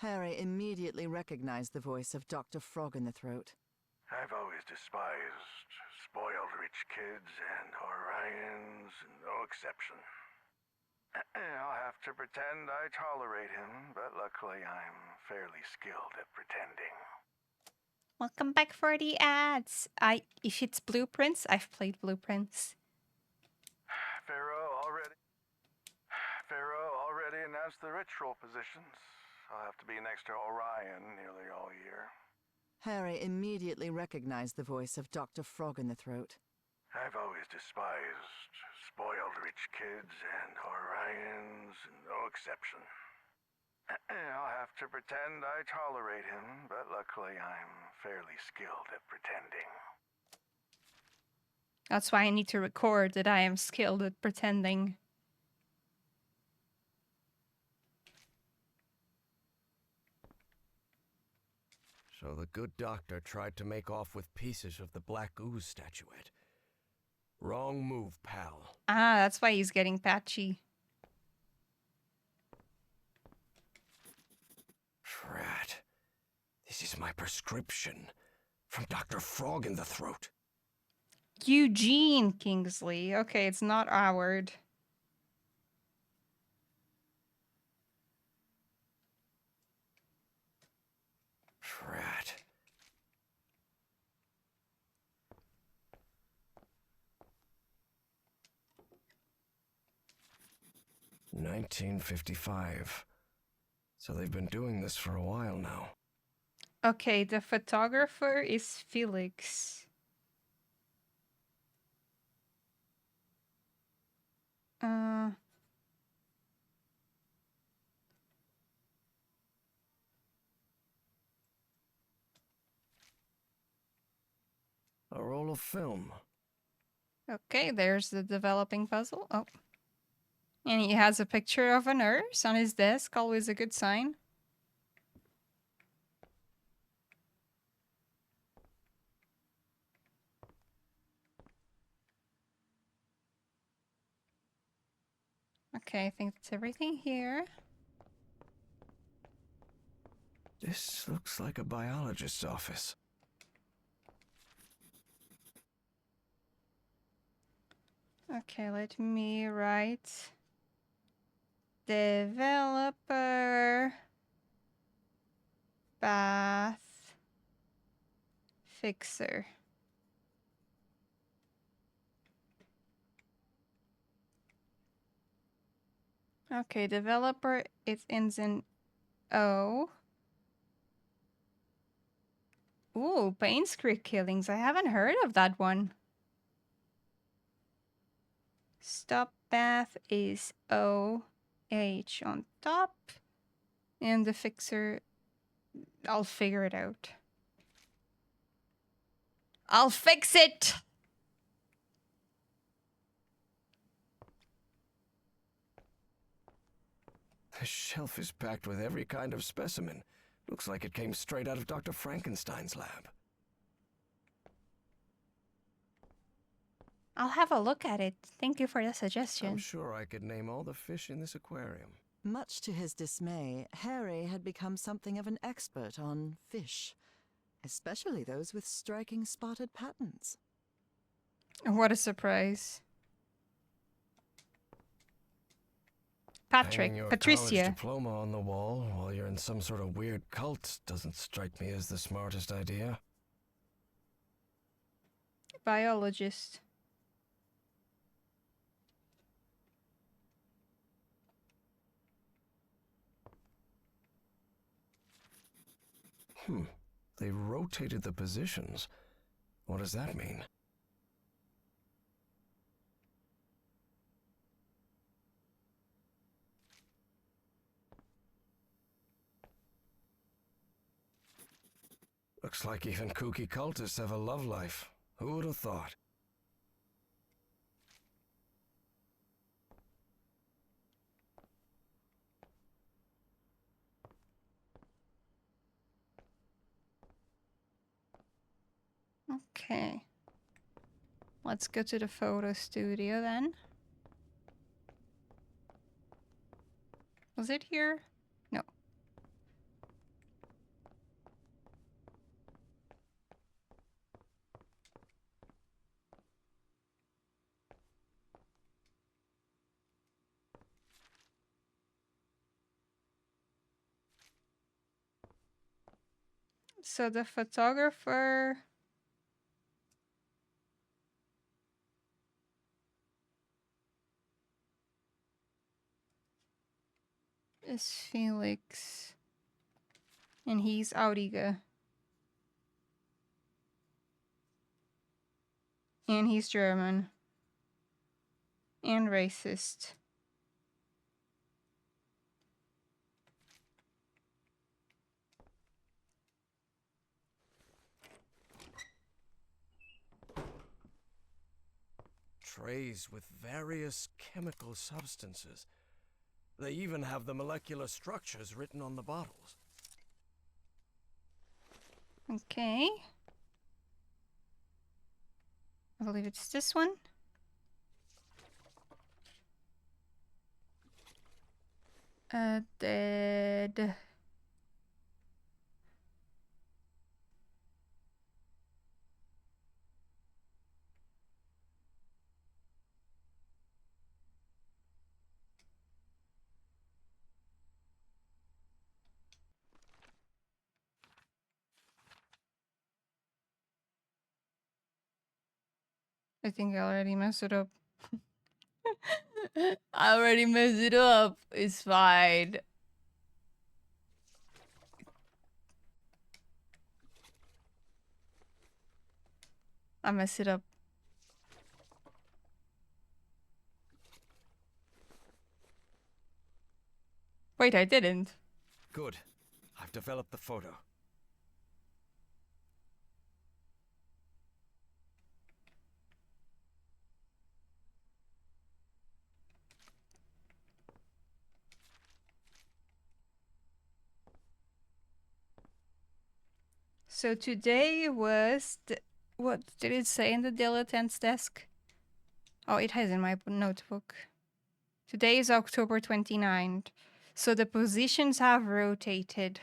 Harry immediately recognized the voice of Dr. Frog in the Throat.
I've always despised spoiled rich kids, and Orion's no exception. I'll have to pretend I tolerate him, but luckily I'm fairly skilled at pretending.
Welcome back for the ads. If it's Blueprints, I've played Blueprints.
Pharaoh already announced the ritual positions. I'll have to be next to Orion nearly all year.
Harry immediately recognized the voice of Dr. Frog in the Throat.
I've always despised spoiled rich kids, and Orion's no exception. I'll have to pretend I tolerate him, but luckily I'm fairly skilled at pretending.
That's why I need to record that I am skilled at pretending.
So the good doctor tried to make off with pieces of the Black Ooze statuette. Wrong move, pal.
Ah, that's why he's getting patchy.
Drat. This is my prescription. From Dr. Frog in the Throat.
Eugene Kingsley. Okay, it's not Howard.
Drat. $1955. So they've been doing this for a while now.
Okay, the photographer is Felix.
A roll of film.
Okay, there's the developing puzzle. Oh. And he has a picture of a nurse on his desk, always a good sign. Okay, I think that's everything here.
This looks like a biologist's office.
Okay, let me write developer bath fixer. Okay, developer, it ends in O. Ooh, Baines Creek Killings. I haven't heard of that one. Stop bath is O-H on top. And the fixer, I'll figure it out. I'll fix it!
The shelf is packed with every kind of specimen. Looks like it came straight out of Dr. Frankenstein's lab.
I'll have a look at it. Thank you for the suggestion.
I'm sure I could name all the fish in this aquarium.
Much to his dismay, Harry had become something of an expert on fish, especially those with striking spotted patterns.
What a surprise.
Hanging your college
Patricia.
diploma on the wall while you're in some sort of weird cult doesn't strike me as the smartest idea.
Biologist.
They rotated the positions. What does that mean? Looks like even kooky cultists have a love life. Who would have thought?
Okay. Let's go to the photo studio then. Was it here? No. So the photographer is Felix. And he's Auriga. And he's German. And racist.
Trays with various chemical substances. They even have the molecular structures written on the bottles.
Okay. I believe it's this one. Dead. I think I already messed it up. I already messed it up. It's fine. I messed it up. Wait, I didn't.
Good. I've developed the photo.
So today was what did it say in the dilettante's desk? Oh, it has in my notebook. Today is October 29th. So the positions have rotated.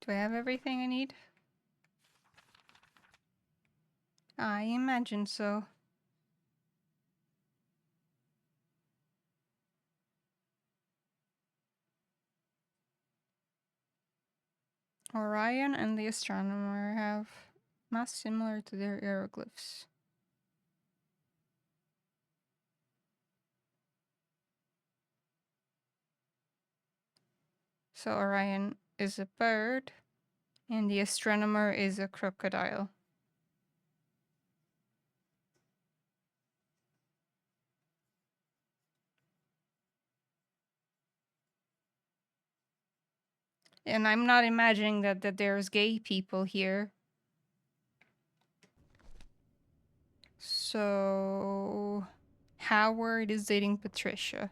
Do I have everything I need? I imagine so. Orion and the astronomer have mass similar to their hieroglyphs. So Orion is a bird, and the astronomer is a crocodile. And I'm not imagining that there's gay people here. So Howard is dating Patricia.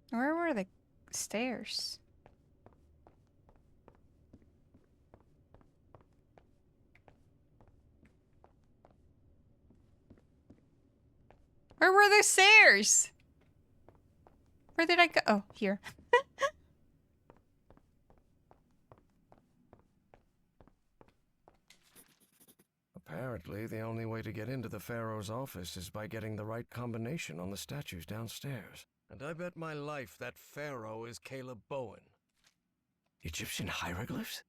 Where were the stairs? Where were the stairs? Where did I go? Oh, here.
Apparently, the only way to get into the Pharaoh's office is by getting the right combination on the statues downstairs. And I bet my life that Pharaoh is Caleb Bowen. Egyptian hieroglyphs?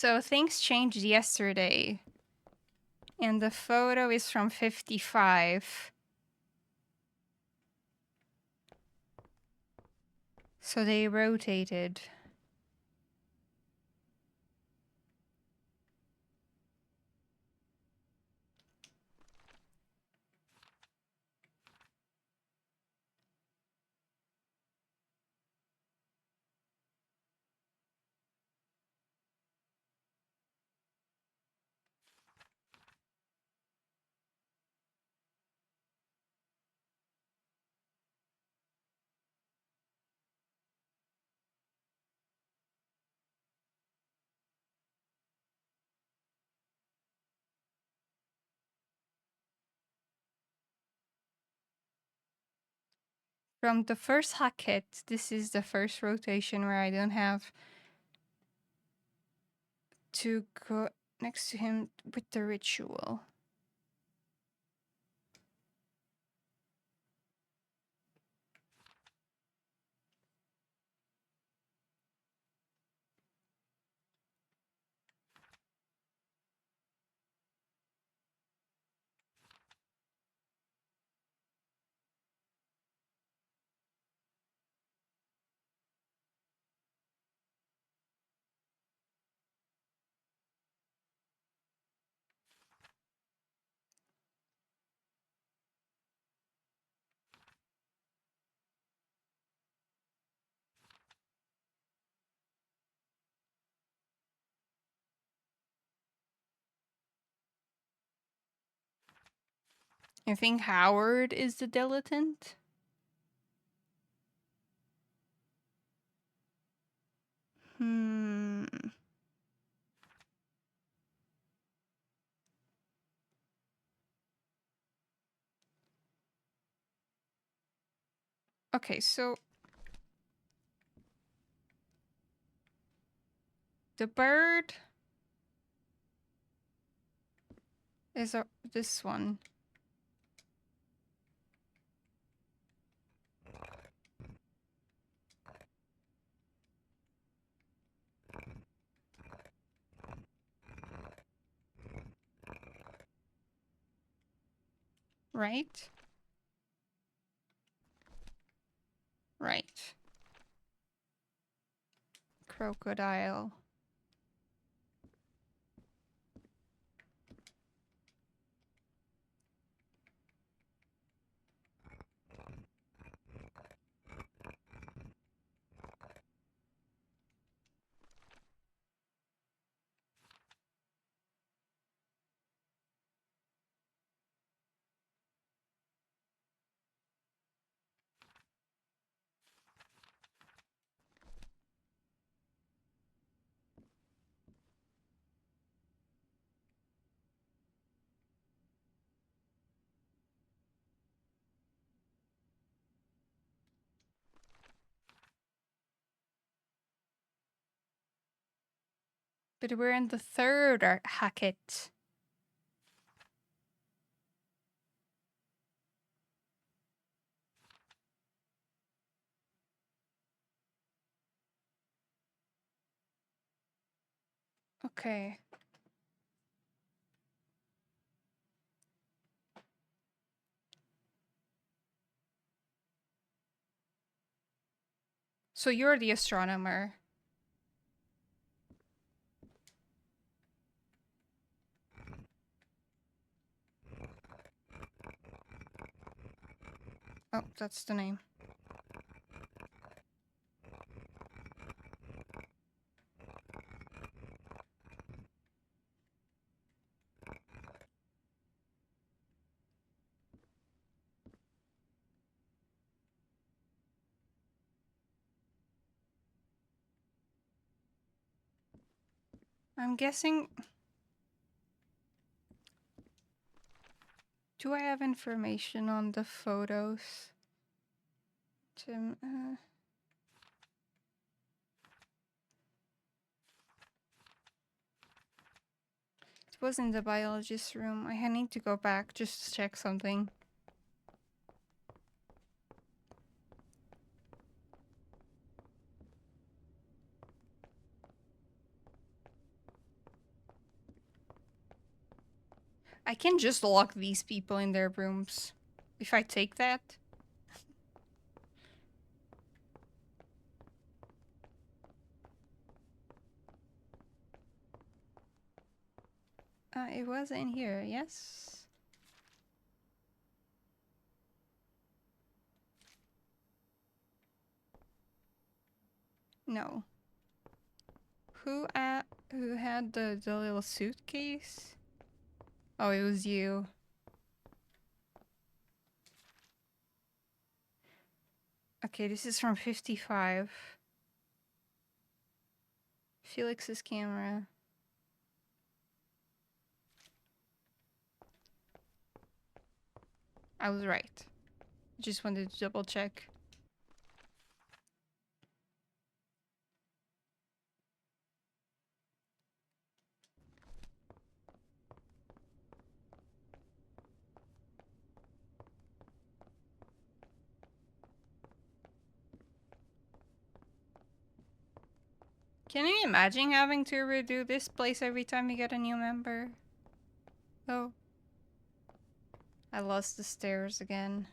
So things changed yesterday. And the photo is from 55. So they rotated. From the first Hackett, this is the first rotation where I don't have to go next to him with the ritual. You think Howard is the dilettante? Hmm. Okay, so the bird is this one. Right? Right. Crocodile. But we're in the third Hackett. Okay. So you're the astronomer. Oh, that's the name. I'm guessing... Do I have information on the photos? Tim, It was in the biologist room. I need to go back just to check something. I can just lock these people in their rooms. If I take that. It was in here, yes? No. Who had the little suitcase? Oh, it was you. Okay, this is from 55. Felix's camera. I was right. Just wanted to double check. Can you imagine having to redo this place every time you get a new member? Oh. I lost the stairs again.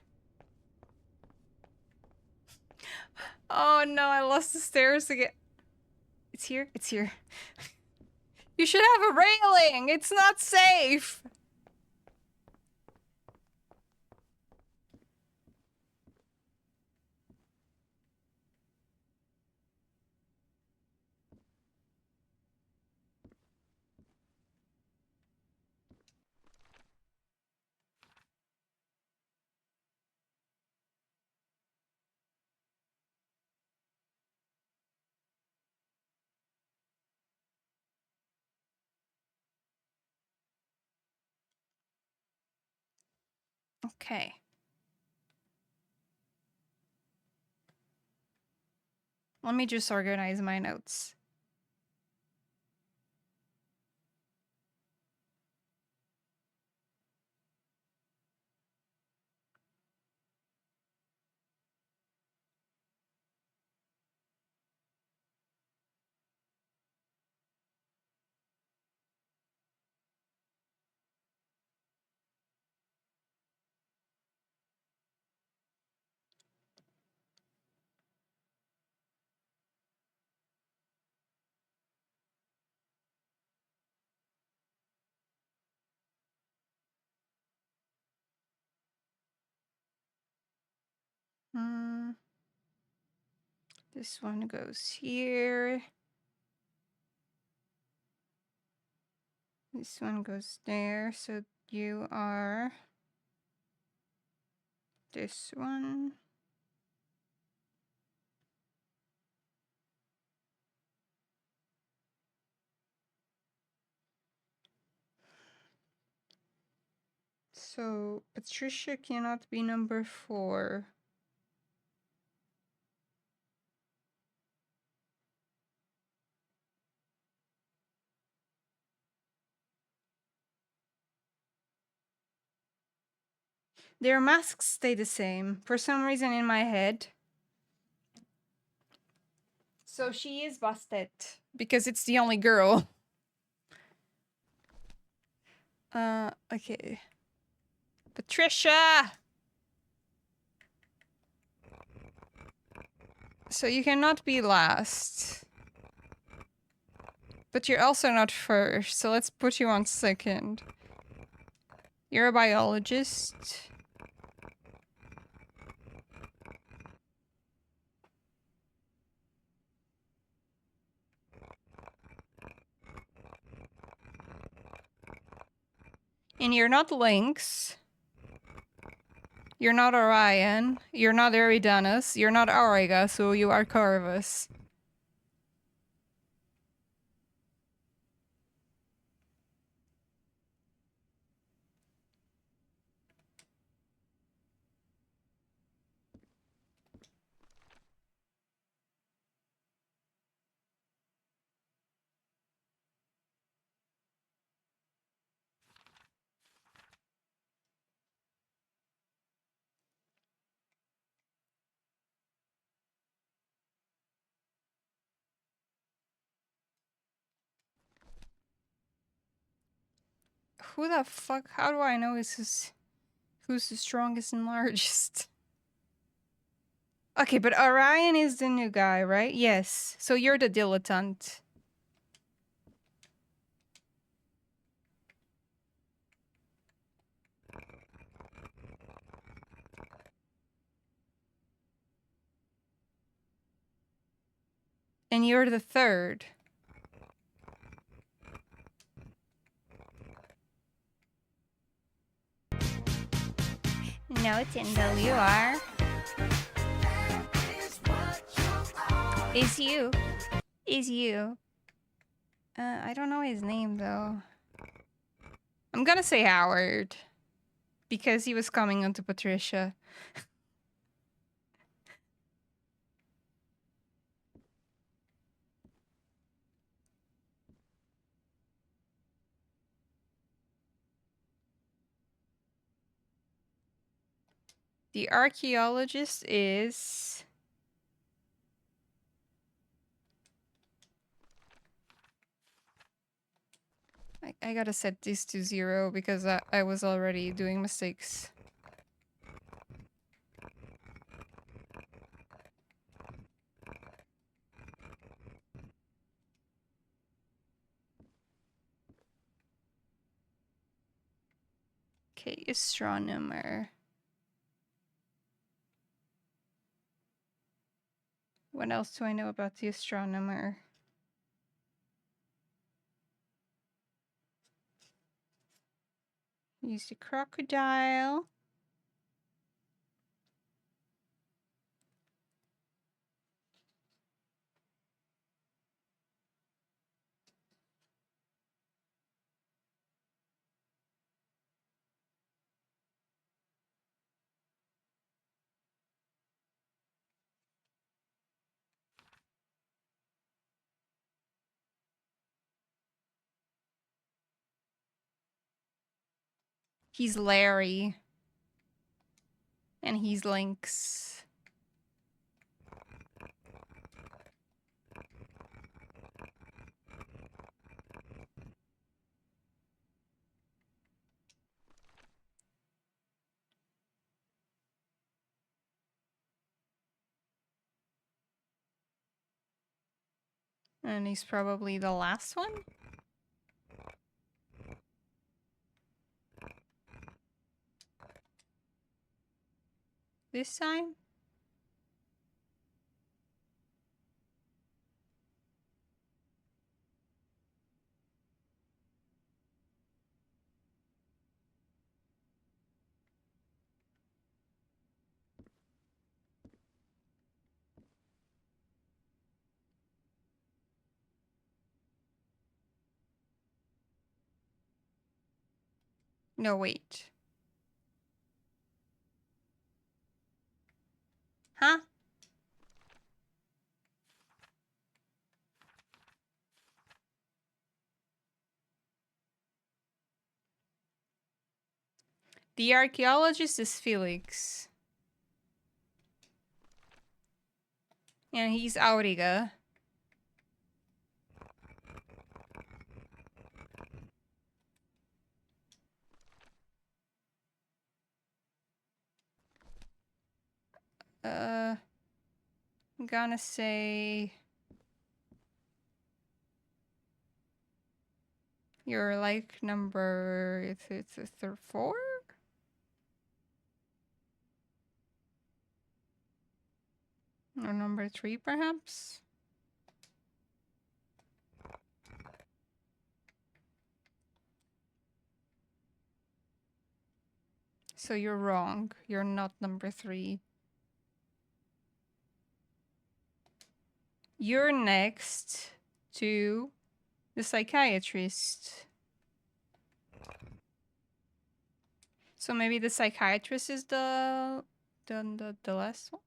Oh no, I lost the stairs again. It's here? It's here. You should have a railing! It's not safe! Okay. Let me just organize my notes. This one goes here. This one goes there. So you are this one. So Patricia cannot be number 4. Their masks stay the same for some reason in my head. So she is busted because it's the only girl. Okay. Patricia! So you cannot be last. But you're also not first, so let's put you on second. You're a biologist. And you're not Lynx. You're not Orion. You're not Eridanus. You're not Auriga, so you are Corvus. who the fuck? How do I know who's the strongest and largest? Okay, but Orion is the new guy, right? Yes. So you're the dilettante. And you're the third. No, Tyndall, you are. Is you. Is you. I don't know his name, though. I'm gonna say Howard. Because he was coming onto Patricia. The archaeologist is... I gotta set this to 0 because I was already doing mistakes. Okay, astronomer. What else do I know about the astronomer? He's the crocodile. He's Larry. And he's Lynx. And he's probably the last one? This time? No, wait. Huh? The archaeologist is Felix. And he's Auriga. I'm gonna say... You're like number... It's 4? Or number 3, perhaps? So you're wrong. You're not number 3. You're next to the psychiatrist. So maybe the psychiatrist is the last one?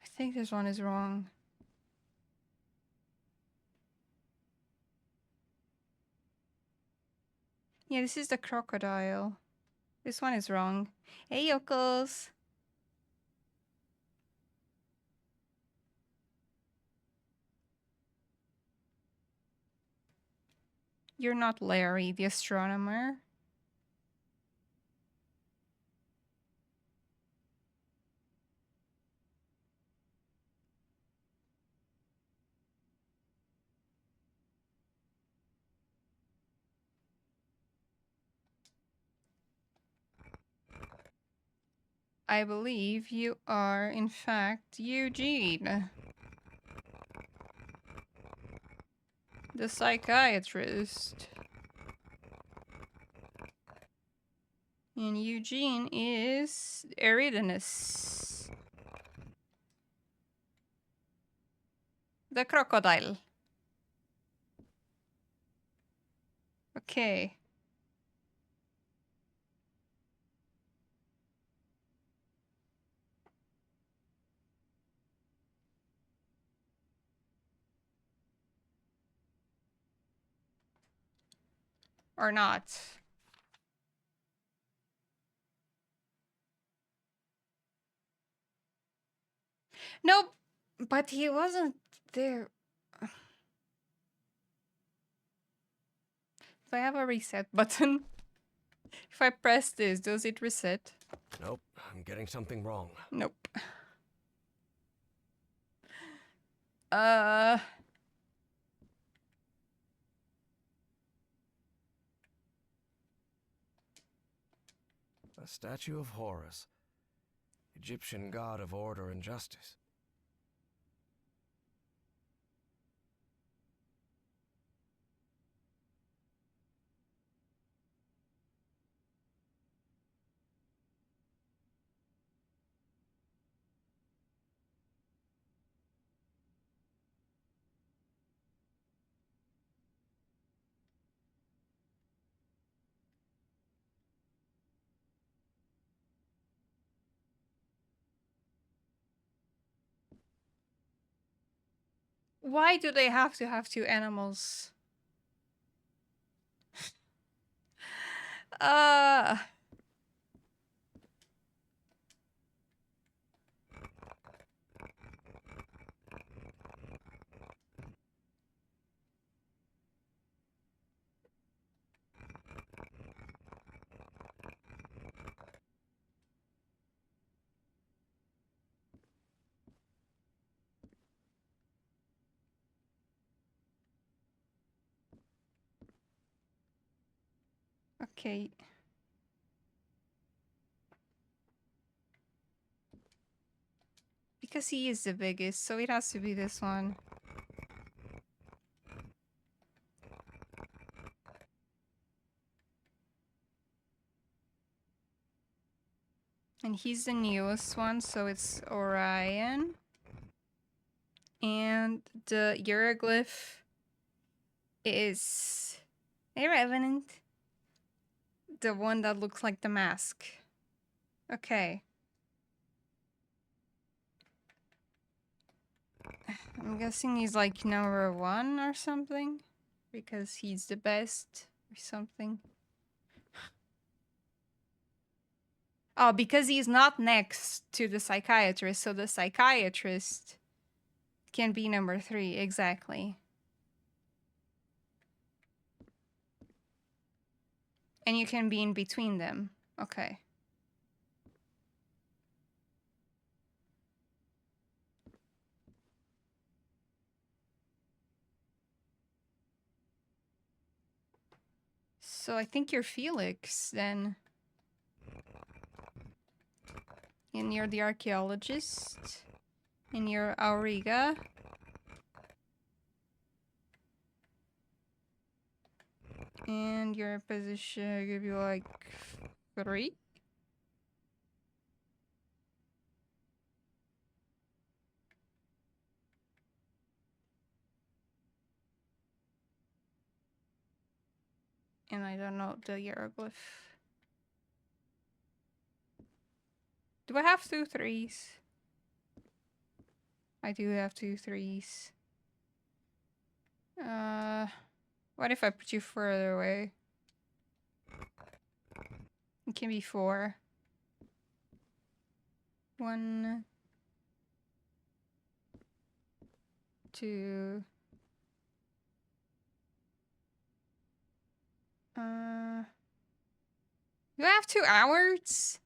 I think this one is wrong. Yeah, this is the crocodile. This one is wrong. Hey, yokels! You're not Larry, the astronomer. I believe you are, in fact, Eugene, the psychiatrist. And Eugene is Eridanus, the crocodile. Okay. Or not. Nope, but he wasn't there. If I have a reset button, if I press this, does it reset?
Nope, I'm getting something wrong.
Nope.
A statue of Horus, Egyptian god of order and justice.
Why do they have to have two animals? Uh... Okay. Because he is the biggest, so it has to be this one. And he's the newest one, so it's Orion. And the hieroglyph is a revenant. The one that looks like the mask. Okay. I'm guessing he's like number 1 or something. Because he's the best or something. Oh, because he's not next to the psychiatrist, so the psychiatrist can be number 3, exactly. And you can be in between them. Okay. So I think you're Felix, then. And you're the archaeologist. And you're Auriga. And your position, I give you like 3. And I don't know the hieroglyph. Do I have 2 3s? I do have 2 3s. What if I put you further away? It can be 4. 1, 2. You have 2 hours?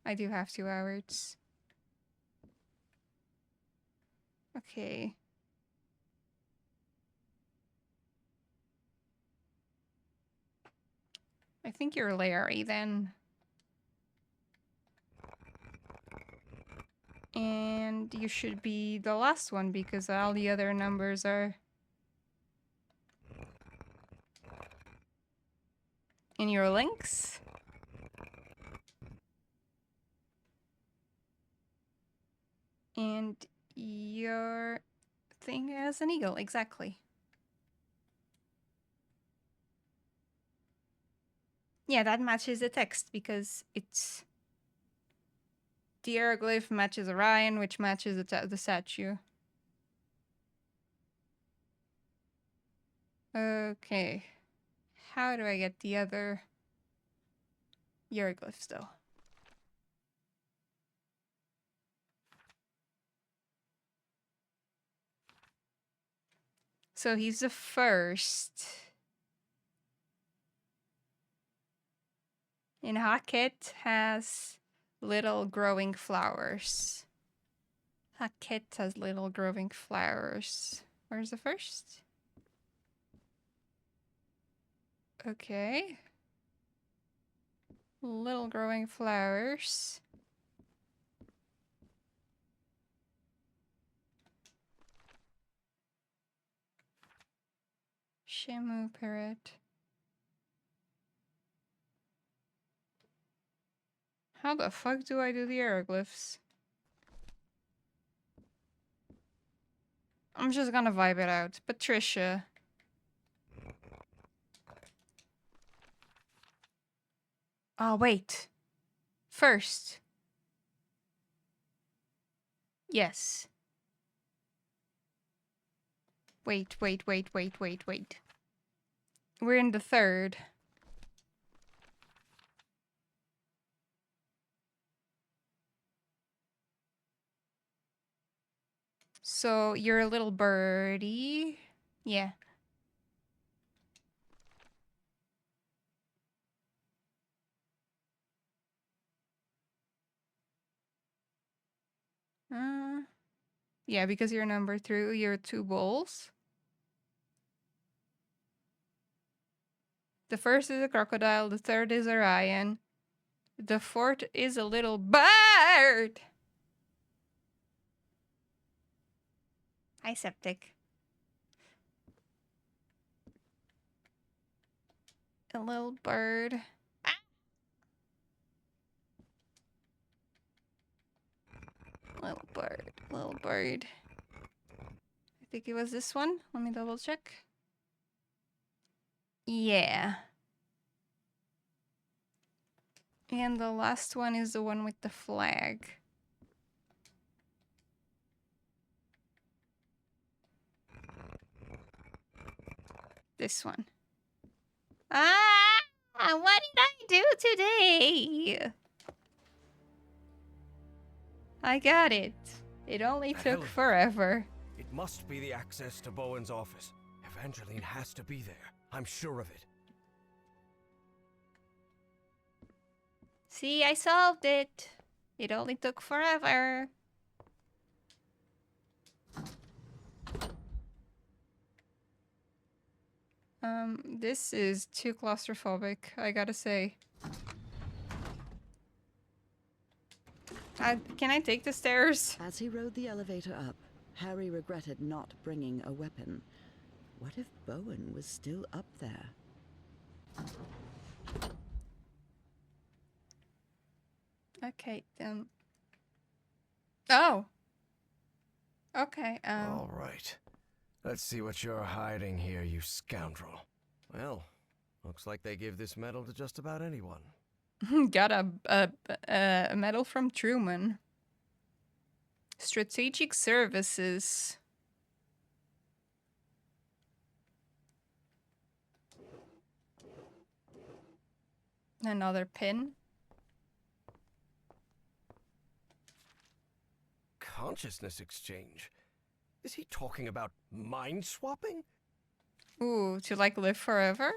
I do have 2 hours. Okay. I think you're Larry then. And you should be the last one because all the other numbers are in your links. And your thing has an eagle, exactly. Yeah, that matches the text because it's... The hieroglyph matches Orion, which matches the statue. Okay. How do I get the other hieroglyphs, though? So he's the first. And Hackett has little growing flowers. Hackett has little growing flowers. Where's the first? Okay. Little growing flowers. Shamu parrot. How the fuck do I do the hieroglyphs? I'm just gonna vibe it out. Patricia. Oh, wait. First. Yes. Wait. We're in the third. So you're a little birdie. Yeah. Yeah, because you're number 3, you're 2 bulls. The first is a crocodile, the third is Orion. The fourth is a little bird! Hi, Septic. A little bird. Ah! Little bird. I think it was this one. Let me double check. Yeah. And the last one is the one with the flag. This one. Ah! What did I do today? I got it. It only
The
took
hell-
forever.
It must be the access to Bowen's office. Evangeline has to be there. I'm sure of it.
See, I solved it. It only took forever. This is too claustrophobic, I gotta say. Can I take the stairs?
As he rode the elevator up, Harry regretted not bringing a weapon. What if Bowen was still up there?
Okay, Oh! Okay,
All right. Let's see what you're hiding here, you scoundrel. Well, looks like they give this medal to just about anyone.
got a medal from Truman. Strategic Services. Another pin.
Consciousness exchange? Is he talking about mind swapping?
Ooh, to like live forever?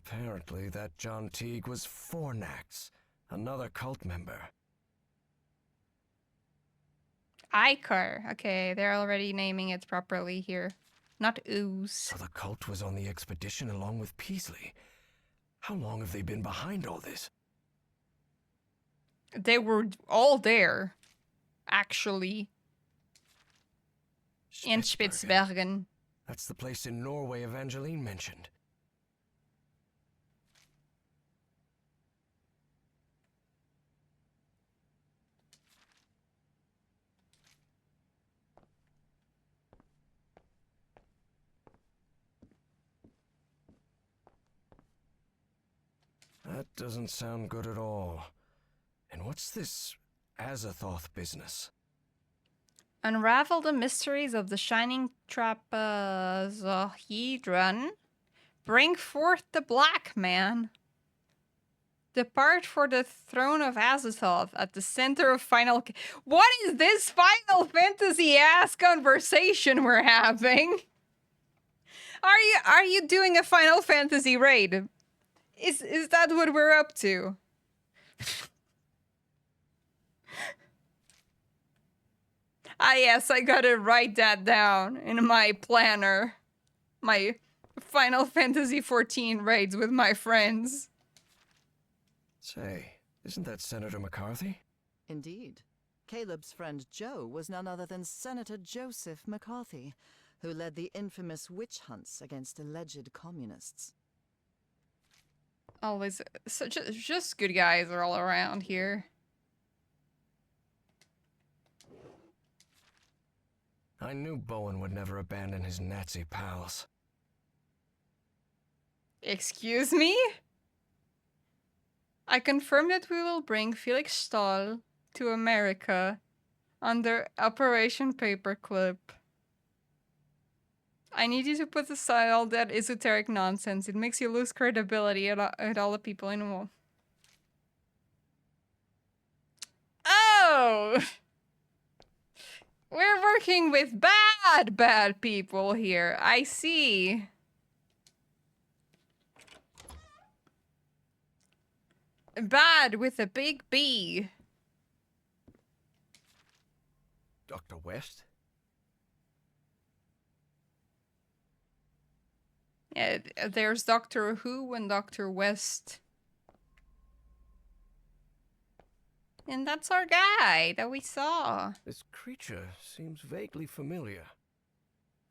Apparently, that John Teague was Fornax, another cult member.
Icar. Okay, they're already naming it properly here. Not ooze.
So the cult was on the expedition along with Peasley. How long have they been behind all this?
They were all there, actually. In Spitsbergen.
That's the place in Norway Evangeline mentioned. That doesn't sound good at all. And what's this Azathoth business?
Unravel the mysteries of the Shining Trapezohedron. Bring forth the Black Man. Depart for the throne of Azathoth at the center of Final... What is this Final Fantasy-ass conversation we're having? Are you doing a Final Fantasy raid? Is that what we're up to? Ah, yes, I gotta write that down in my planner. My Final Fantasy XIV raids with my friends.
Say, isn't that Senator McCarthy?
Indeed. Caleb's friend Joe was none other than Senator Joseph McCarthy, who led the infamous witch hunts against alleged communists.
Always, just good guys are all around here.
I knew Bowen would never abandon his Nazi pals.
Excuse me? I confirm that we will bring Felix Stahl to America under Operation Paperclip. I need you to put aside all that esoteric nonsense. It makes you lose credibility at all the people involved. Oh! We're working with bad people here. I see. Bad with a big B.
Dr. West?
Yeah, there's Doctor Who and Dr. West. And that's our guy that we saw.
This creature seems vaguely familiar.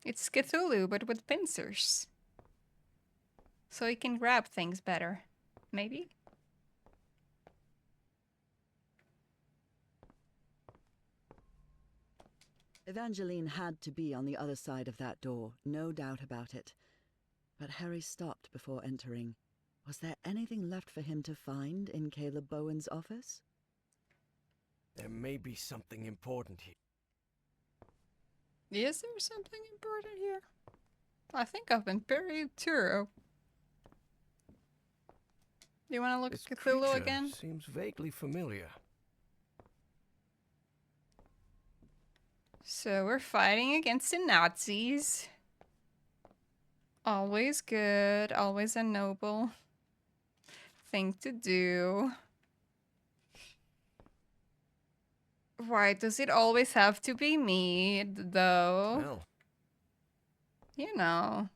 It's Cthulhu, but with pincers. So he can grab things better. Maybe?
Evangeline had to be on the other side of that door, no doubt about it. But Harry stopped before entering. Was there anything left for him to find in Caleb Bowen's office?
There may be something important here.
Is there something important here? I think I've been very thorough. Do you want to look
This
at Cthulhu
creature
again?
seems vaguely familiar.
So we're fighting against the Nazis. Always good, always a noble thing to do. Why does it always have to be me, though?
Well,
You know.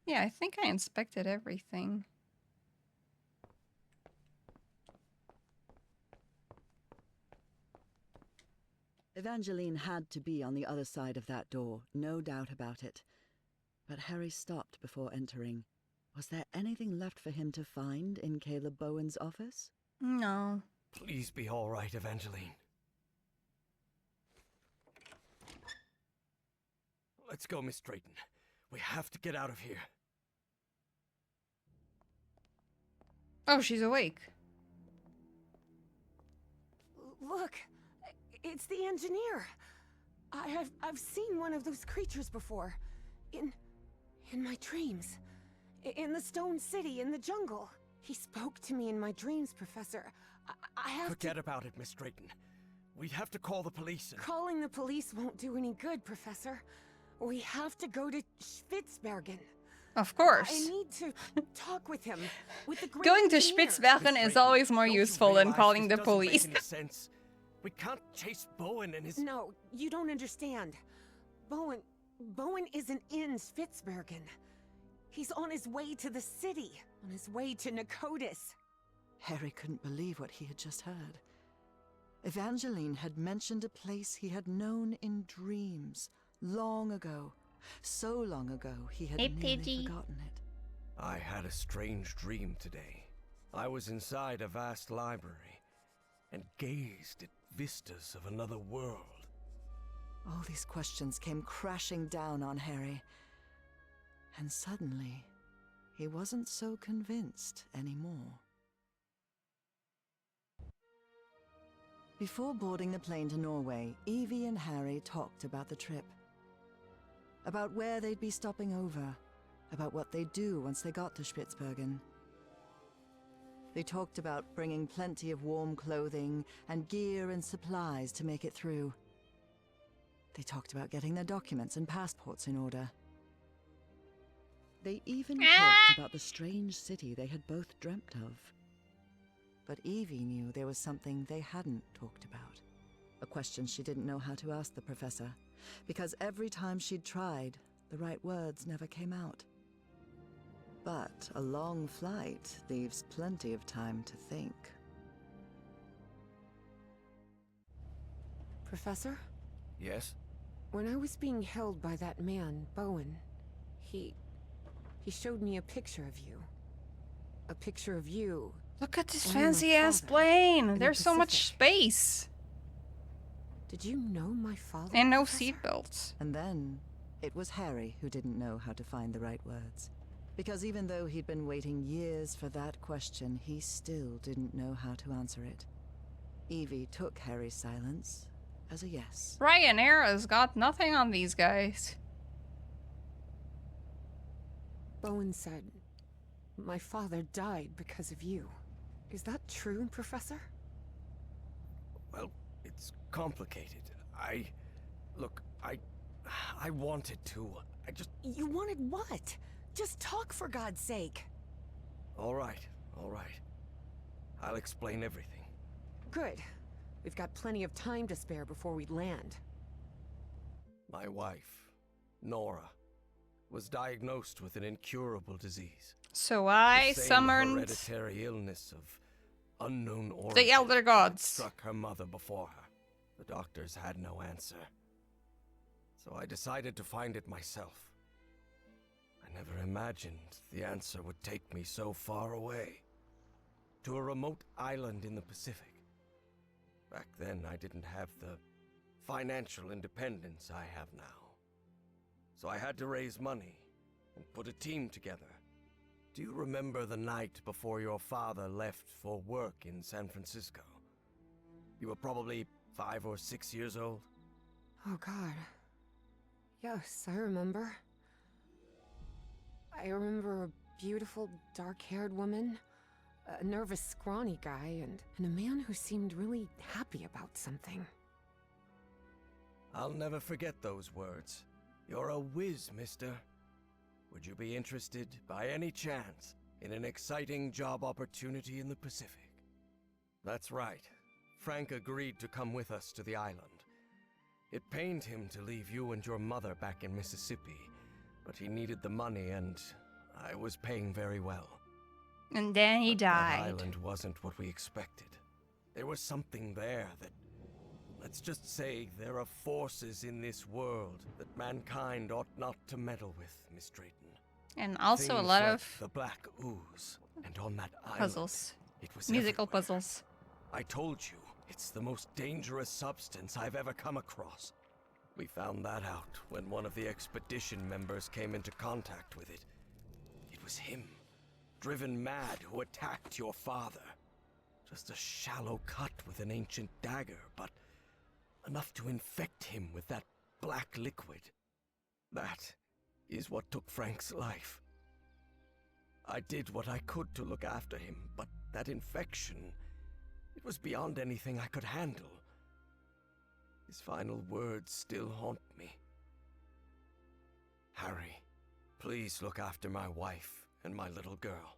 Yeah, I think I inspected everything.
Evangeline had to be on the other side of that door, no doubt about it. But Harry stopped before entering. Was there anything left for him to find in Caleb Bowen's office?
No.
please be all right, Evangeline. Let's go, Miss Drayton. We have to get out of here.
Oh, she's awake.
Look, it's the engineer. I've seen one of those creatures before. In my dreams. In the Stone City, in the jungle. He spoke to me in my dreams, Professor. I have
Forget about it, Miss Drayton. We have to call the police and...
Calling the police won't do any good, Professor. We have to go to Spitsbergen.
Of
I
course.
need to talk with him. With the great
Going to
engineer.
Spitsbergen
Miss
is
Drayton,
always more
don't you
useful than
realize
calling
this
the
doesn't make
police.
any sense? We can't chase Bowen and his...
No, you don't understand. Bowen isn't in Spitsbergen. He's on his way to the city. On his way to Nakotis.
Harry couldn't believe what he had just heard. Evangeline had mentioned a place he had known in dreams, long ago. So long ago, he had
Hey,
nearly
Pidgey.
forgotten it.
I had a strange dream today. I was inside a vast library and gazed at vistas of another world.
All these questions came crashing down on Harry. And suddenly, he wasn't so convinced anymore. Before boarding the plane to Norway, Evie and Harry talked about the trip. About where they'd be stopping over. About what they'd do once they got to Spitsbergen. They talked about bringing plenty of warm clothing and gear and supplies to make it through. They talked about getting their documents and passports in order. They even talked about the strange city they had both dreamt of. But Evie knew there was something they hadn't talked about. A question she didn't know how to ask the professor, because every time she'd tried, the right words never came out. But a long flight leaves plenty of time to think.
Professor?
Yes?
When I was being held by that man, Bowen, he showed me a picture of you. A picture of you.
Look at this
And my
fancy ass
father
plane.
in the
There's so much
Pacific.
space.
Did you know my father?
And no
Professor?
seatbelts.
And then, it was Harry who didn't know how to find the right words. Because even though he'd been waiting years for that question, he still didn't know how to answer it. Evie took Harry's silence as a yes.
Ryanair has got nothing on these guys.
Bowen said, my father died because of you. Is that true, Professor?
Well, it's complicated. Look, I wanted to. I just...
You wanted what? Just talk, for God's sake.
All right. I'll explain everything.
Good. We've got plenty of time to spare before we land.
My wife, Nora, was diagnosed with an incurable disease.
So I
The same
summoned
hereditary illness of unknown origin
the Elder
that
Gods.
struck her mother before her. The doctors had no answer. So I decided to find it myself. I never imagined the answer would take me so far away. To a remote island in the Pacific. Back then, I didn't have the financial independence I have now. So I had to raise money and put a team together. Do you remember the night before your father left for work in San Francisco? You were probably 5 or 6 years old.
Oh, God. Yes, I remember. I remember a beautiful, dark-haired woman, a nervous, scrawny guy, and a man who seemed really happy about something.
I'll never forget those words. You're a whiz, mister. Would you be interested, by any chance, in an exciting job opportunity in the Pacific? That's right. Frank agreed to come with us to the island. It pained him to leave you and your mother back in Mississippi, but he needed the money and I was paying very well.
And then he
But that
died.
island wasn't what we expected. There was something there that... Let's just say there are forces in this world that mankind ought not to meddle with, Miss Drayton.
And also a
Things
lot
like
of
the black ooze, and on that island,
puzzles.
it was
Musical
everywhere.
puzzles.
I told you, it's the most dangerous substance I've ever come across. We found that out when one of the expedition members came into contact with it. It was him, driven mad, who attacked your father. Just a shallow cut with an ancient dagger, but enough to infect him with that black liquid. That is what took Frank's life. I did what I could to look after him, but that infection, it was beyond anything I could handle. His final words still haunt me. Harry, Please look after my wife and my little girl.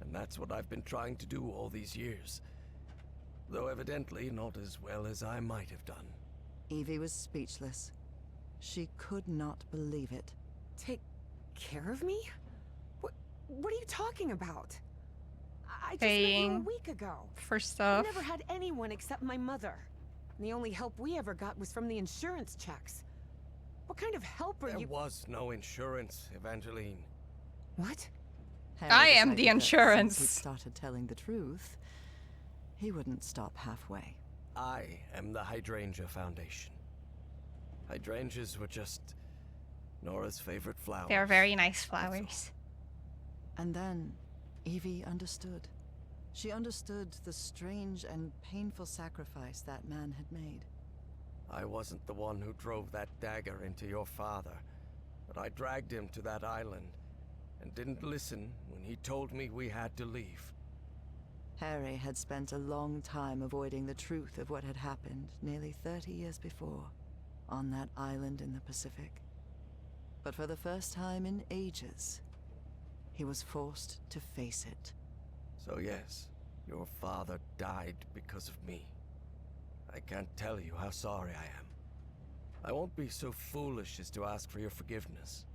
And that's what I've been trying to do all these years. Though evidently not as well as I might have done.
Evie was speechless. She could not believe it.
Take care of me? What are you talking about? I just met you a
Paying
week ago.
for
I
stuff.
never had anyone except my mother. And the only help we ever got was from the insurance checks. What kind of help are
There
you?
was no insurance, Evangeline.
What?
Harry
I am the
decided that
insurance.
since he'd started telling the truth, he wouldn't stop halfway.
I am the Hydrangea Foundation. Hydrangeas were just Nora's favorite flowers.
They are very nice
all.
flowers.
And then Evie understood. She understood the strange and painful sacrifice that man had made.
I wasn't the one who drove that dagger into your father, but I dragged him to that island and didn't listen when he told me we had to leave.
Harry had spent a long time avoiding the truth of what had happened nearly 30 years before, on that island in the Pacific. But for the first time in ages, he was forced to face it.
So yes, your father died because of me. I can't tell you how sorry I am. I won't be so foolish as to ask for your forgiveness.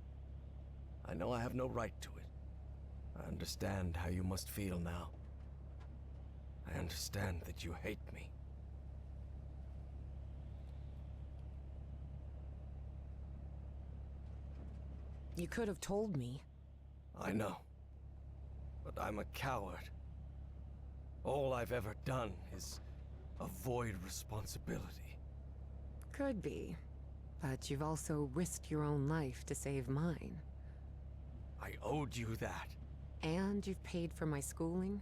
I know I have no right to it. I understand how you must feel now. I understand that you hate me.
You could have told me.
I know. But I'm a coward. All I've ever done is avoid responsibility.
Could be. But you've also risked your own life to save mine.
I owed you that.
And you've paid for my schooling?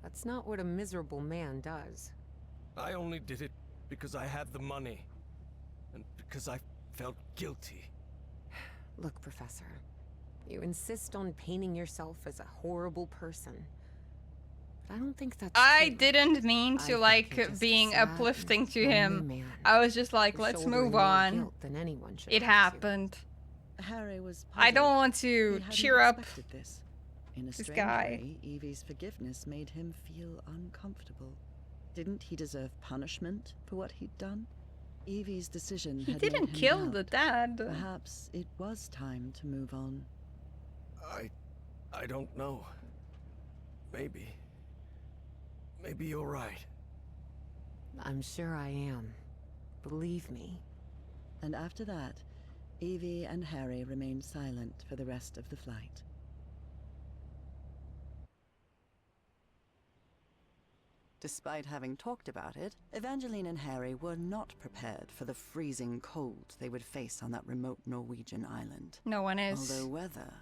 That's not what a miserable man does.
I only did it because I had the money. And because I felt guilty.
Look, Professor. You insist on painting yourself as a horrible person. But I don't think that's
I
true.
didn't mean
I
to
think you're
like
just a
being
sad
uplifting
and
to
lonely
him.
man.
I was just like,
You're
let's
shouldering
move
more
on.
guilt than anyone should
It
have to.
happened.
Harry was
I don't
puzzled.
want to
He hadn't
cheer up
expected this. In a
this
strange
guy.
way, Evie's forgiveness made him feel uncomfortable. Didn't he deserve punishment for what he'd done? Evie's decision
He
had made
didn't
him
kill
doubt.
the dad.
Perhaps it was time to move on.
I don't know. Maybe. Maybe you're right.
I'm sure I am. Believe me.
And after that, Evie and Harry remained silent for the rest of the flight. Despite having talked about it, Evangeline and Harry were not prepared for the freezing cold they would face on that remote Norwegian island.
No one is.
Although weather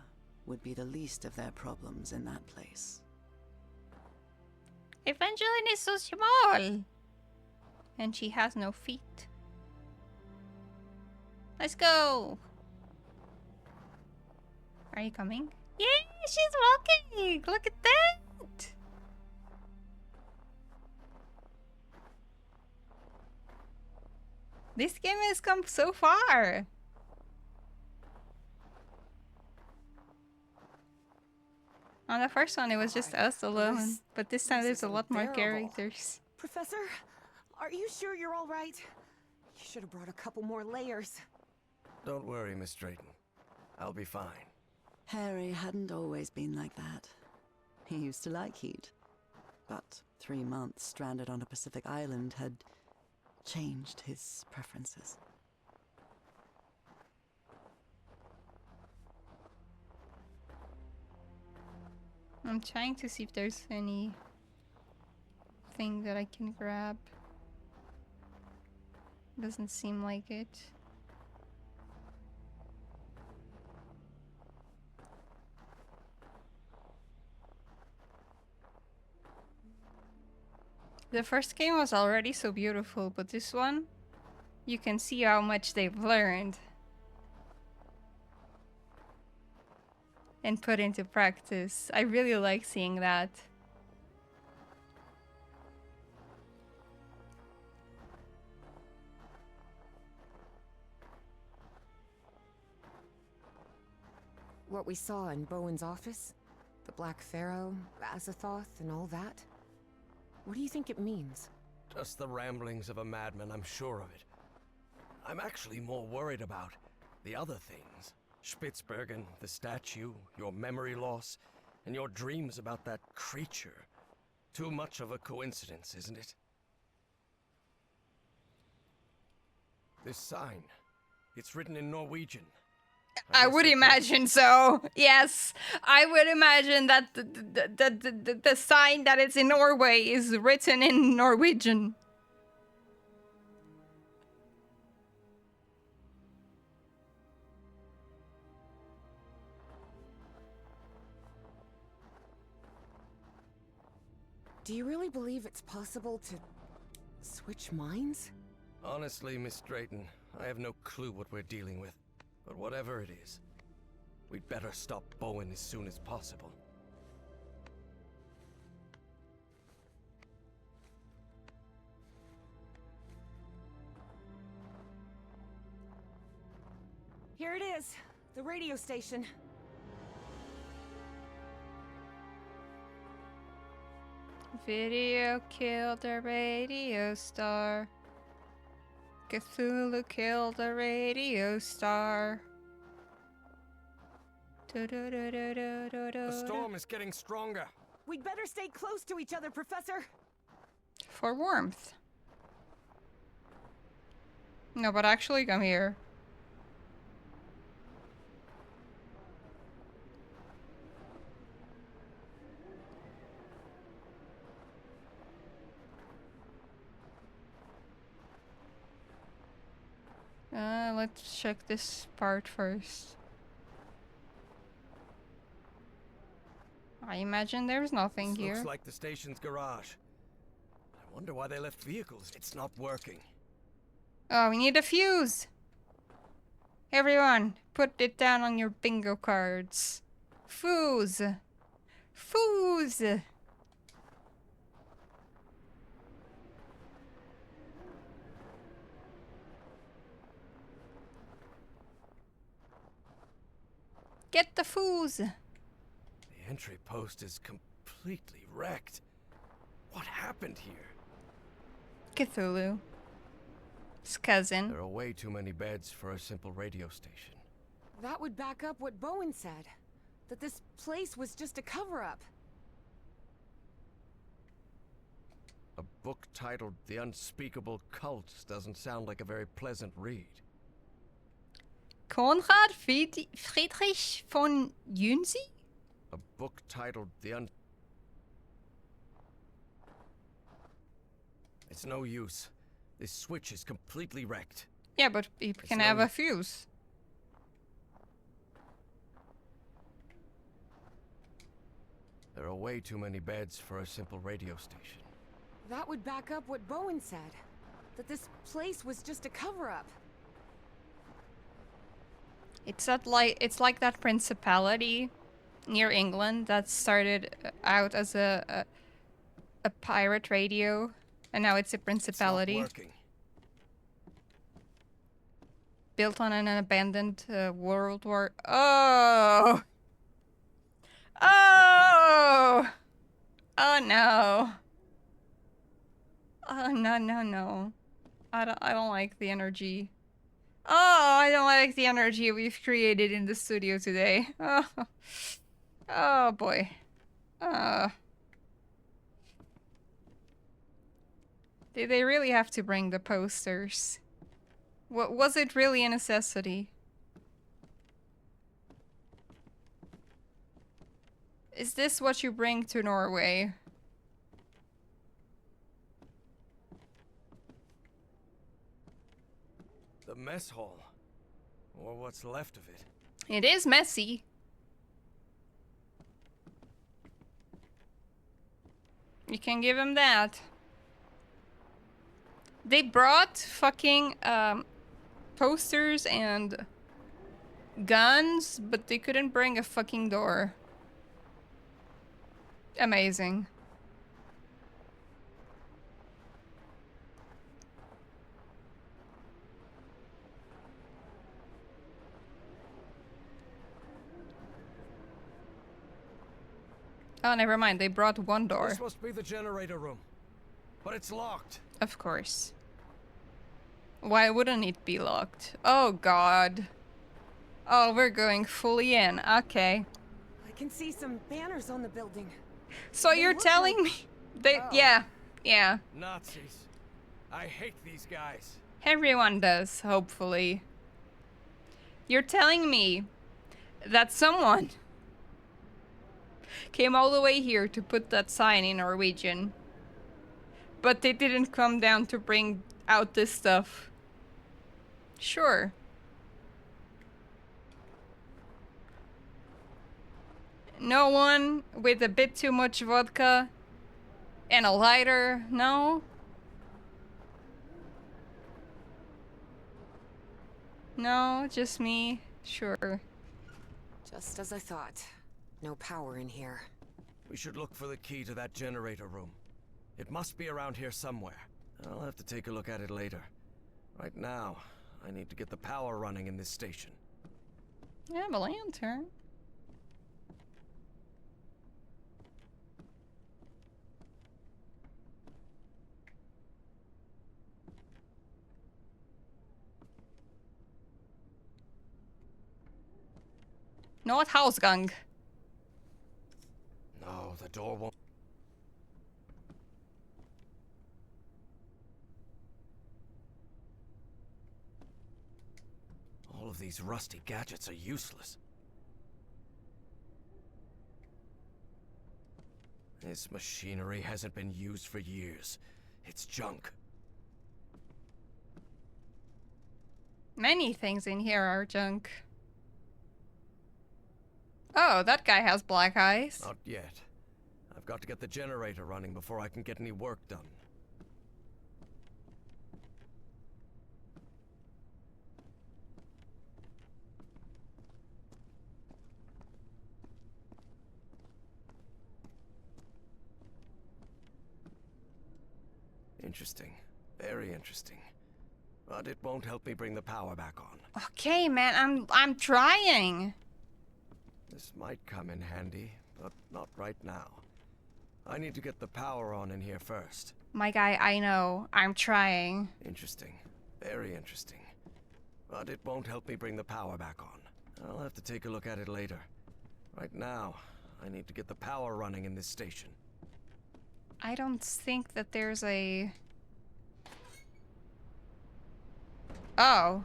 would be the least of their problems in that place.
Evangeline is so small. And she has no feet. Let's go. Are you coming? Yeah, she's walking. Look at that. This game has come so far. On the first one, it was just us alone. But this time, there's a lot more characters.
Professor, are you sure you're all right? You should have brought a couple more layers.
Don't worry, Miss Drayton. I'll be fine.
Harry hadn't always been like that. He used to like heat. But 3 months stranded on a Pacific island had changed his preferences.
I'm trying to see if there's any thing that I can grab. Doesn't seem like it. The first game was already so beautiful, but this one, you can see how much they've learned and put into practice. I really like seeing that.
what we saw in Bowen's office? The Black Pharaoh, Azathoth, and all that? What do you think it means?
Just the ramblings of a madman, I'm sure of it. I'm actually more worried about the other things. Spitsbergen, the statue, your memory loss, and your dreams about that creature. Too much of a coincidence, isn't it? This sign, it's written in Norwegian.
I
guess
would
they're
imagine so. Yes, I would imagine that the sign that it's in Norway is written in Norwegian.
Do you really believe it's possible to switch minds?
Honestly, Miss Drayton, I have no clue what we're dealing with. But whatever it is, we'd better stop Bowen as soon as possible.
Here it is, the radio station.
Video killed a radio star. Cthulhu killed a radio star.
The storm is getting stronger.
We'd better stay close to each other, Professor.
For warmth. No, but actually come here. Let's check this part first. I imagine there's nothing
This
here.
looks like the station's garage. I wonder why they left vehicles. It's not working.
Oh, we need a fuse! Everyone, put it down on your bingo cards. Fuse! Fuse! Get the fuse!
The entry post is completely wrecked. What happened here?
Cthulhu. His cousin.
There are way too many beds for a simple radio station.
That would back up what Bowen said. That this place was just a cover-up.
A book titled The Unspeakable Cult doesn't sound like a very pleasant read.
Konrad Friedrich von Jünsy?
A book titled It's no use. This switch is completely wrecked.
Yeah, but you can
no
have a
use.
fuse.
There are way too many beds for a simple radio station.
That would back up what Bowen said. That this place was just a cover-up.
It's like that principality near England that started out as a pirate radio, and now it's a principality
It's not working.
built on an abandoned World War. Oh, oh, oh no! Oh no no no! I don't like the energy. Oh, I don't like the energy we've created in the studio today. Oh, oh boy. Did they really have to bring the posters? What was it really a necessity? Is this what you bring to Norway?
The mess hall. Or what's left of it.
It is messy. You can give him that. They brought fucking posters and guns, but they couldn't bring a fucking door. Amazing. Oh, never mind. They brought one door.
This must be the generator room. But it's locked.
Of course. Why wouldn't it be locked? Oh, God. Oh, we're going fully in. Okay.
I can see some banners on the building.
So
They
you're
look
telling
like-
me... They...
Oh.
Yeah.
Nazis. I hate these guys.
Everyone does, hopefully. You're telling me that someone came all the way here to put that sign in Norwegian, but they didn't come down to bring out this stuff. Sure. No one with a bit too much vodka and a lighter, no? No, just me. Sure.
Just as I thought. No power in here.
We should look for the key to that generator room. It must be around here somewhere. I'll have to take a look at it later. Right now, I need to get the power running in this station.
I have a lantern. Not Hausgang.
No, the door won't... All of these rusty gadgets are useless. This machinery hasn't been used for years. It's junk.
Many things in here are junk. Oh, that guy has black eyes.
Not yet. I've got to get the generator running before I can get any work done. Interesting. Very interesting. But it won't help me bring the power back on.
Okay, man, I'm trying.
This might come in handy, but not right now. I need to get the power on in here first.
My guy, I know. I'm trying.
Interesting. Very interesting. But it won't help me bring the power back on. I'll have to take a look at it later. Right now, I need to get the power running in this station.
I don't think that there's a... Oh.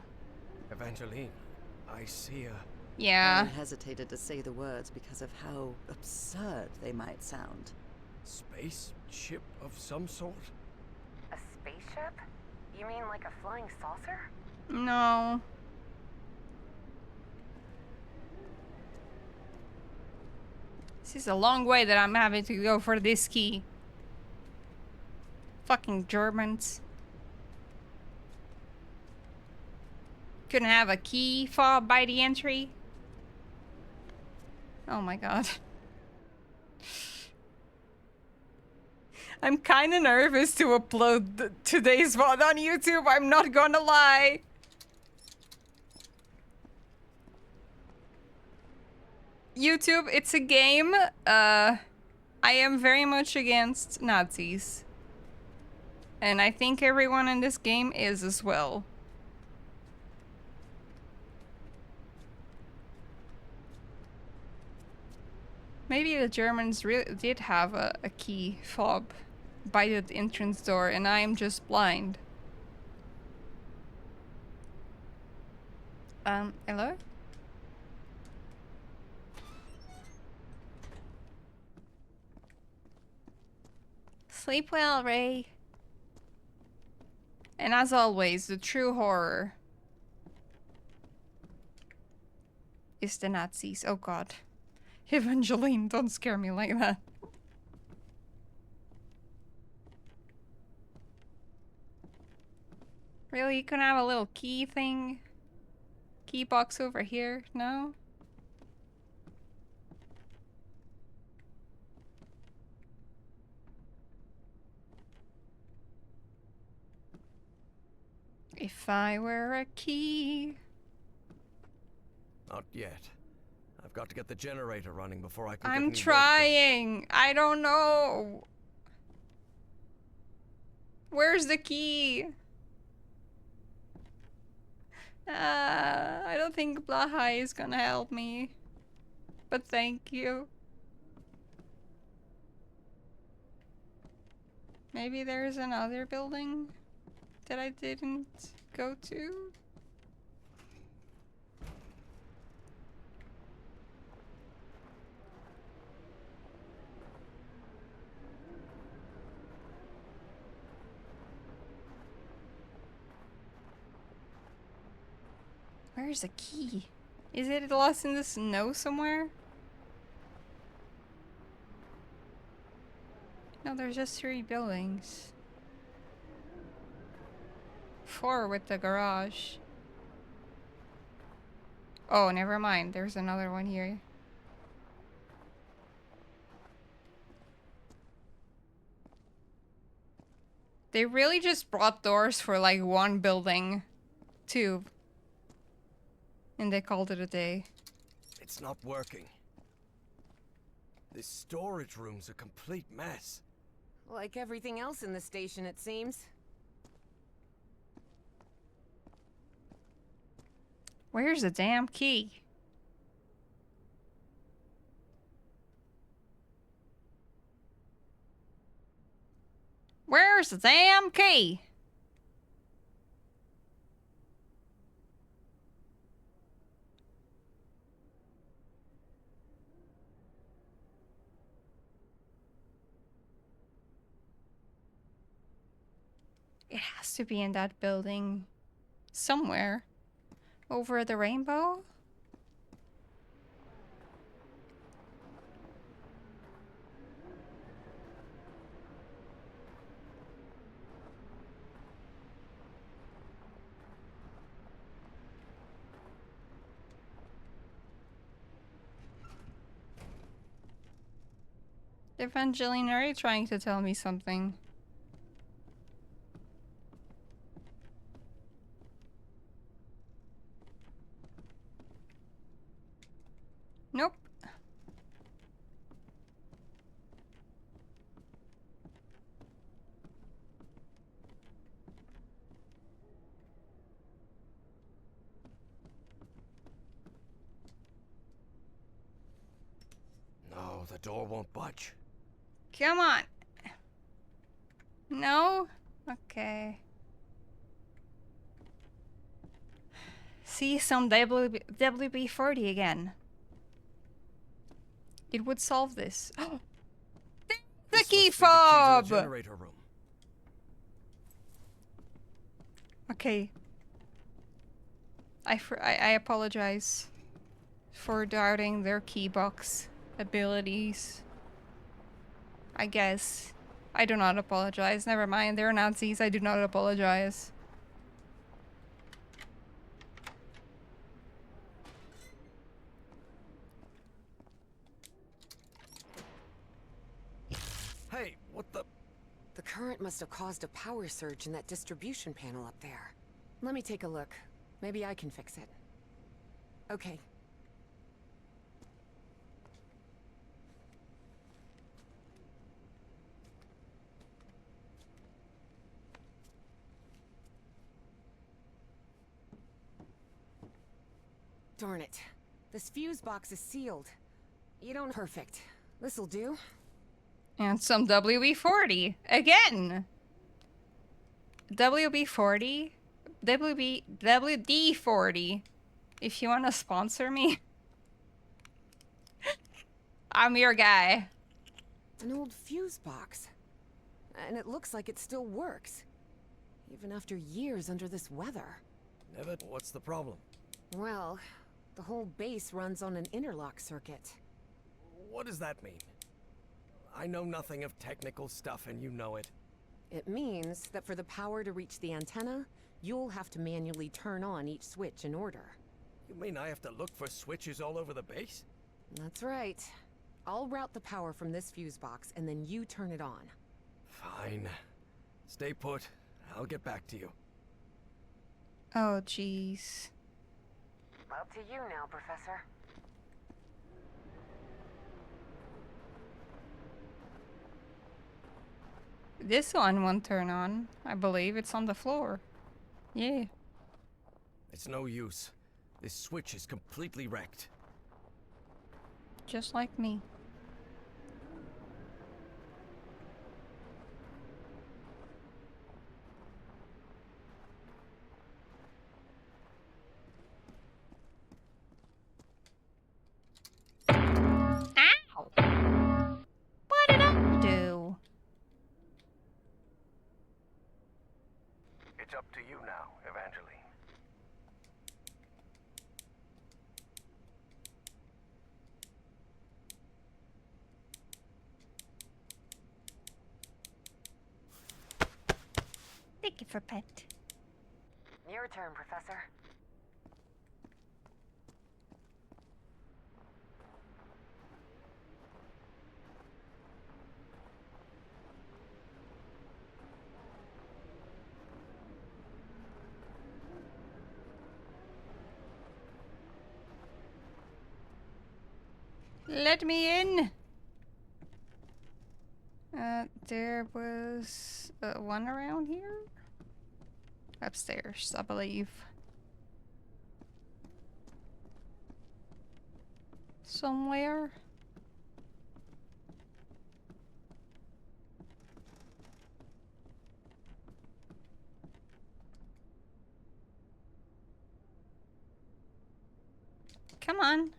Evangeline, I see a...
Yeah.
Aaron hesitated to say the words because of how absurd they might sound.
space ship of some sort?
A spaceship? You mean like a flying saucer?
No. This is a long way that I'm having to go for this key. Fucking Germans. Couldn't have a key fob by the entry. Oh my god. I'm kind of nervous to upload today's VOD on YouTube, I'm not gonna lie. YouTube, it's a game. I am very much against Nazis. And I think everyone in this game is as well. Maybe the Germans really did have a key fob by the entrance door and I am just blind. Hello? Sleep well, Ray. And as always, the true horror is the Nazis. Oh god. Evangeline, don't scare me like that. Really? You couldn't have a little key thing? Key box over here? No? If I were a key...
Not yet. I've I've got to get the generator running before I can get
I'm
any work done.
trying. I don't know. Where's the key? I don't think Blahai is gonna help me. But thank you. Maybe there's another building that I didn't go to? Where's the key? Is it lost in the snow somewhere? No, there's just 3 buildings. 4 with the garage. Oh, never mind. There's another one here. They really just brought doors for like 1 building, too. And they called it a day.
It's not working. This storage room's a complete mess.
Like everything else in the station, it seems.
Where's the damn key? Where's the damn key? It has to be in that building somewhere. Over the rainbow? Evangeline, are you trying to tell me something? Nope.
No, the door won't budge.
Come on. No? Okay. See some WB-40 again. It would solve this. Oh, the
This
key
must be the key to
fob!
the generator room.
Okay. I apologize for doubting their key box abilities. I guess. I do not apologize. Never mind. They're Nazis. I do not apologize.
Hey, what the?
The current must have caused a power surge in that distribution panel up there. Let me take a look. Maybe I can fix it. Okay. Darn it. This fuse box is sealed. You don't... Perfect. This'll do.
And some WB-40. Again! WB-40? WD-40. If you want to sponsor me. I'm your guy.
An old fuse box. And it looks like it still works. Even after years under this weather.
Never. What's the problem?
Well, the whole base runs on an interlock circuit.
What does that mean? I know nothing of technical stuff, and you know it.
It means that for the power to reach the antenna, you'll have to manually turn on each switch in order.
You mean I have to look for switches all over the base?
That's right. I'll route the power from this fuse box, and then you turn it on.
Fine. Stay put. I'll get back to you.
Oh, jeez.
Up to you now, Professor.
This one won't turn on. I believe it's on the floor. Yeah.
It's no use. This switch is completely wrecked.
Just like me. Ow! What did I do?
It's up to you now, Evangeline.
Thank you for pet.
Your turn, Professor.
Let me in. There was one around here? Upstairs, I believe. Somewhere. Come on.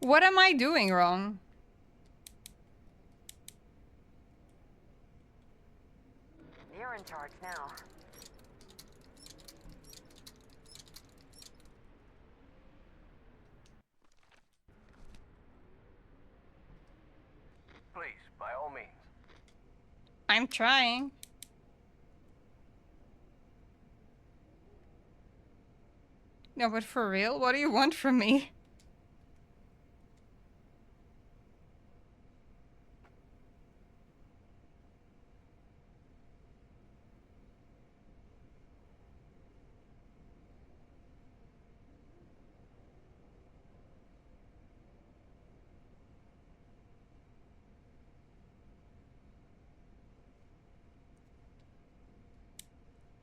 What am I doing wrong?
You're in charge now.
Please, by all means.
I'm trying. No, but for real, what do you want from me?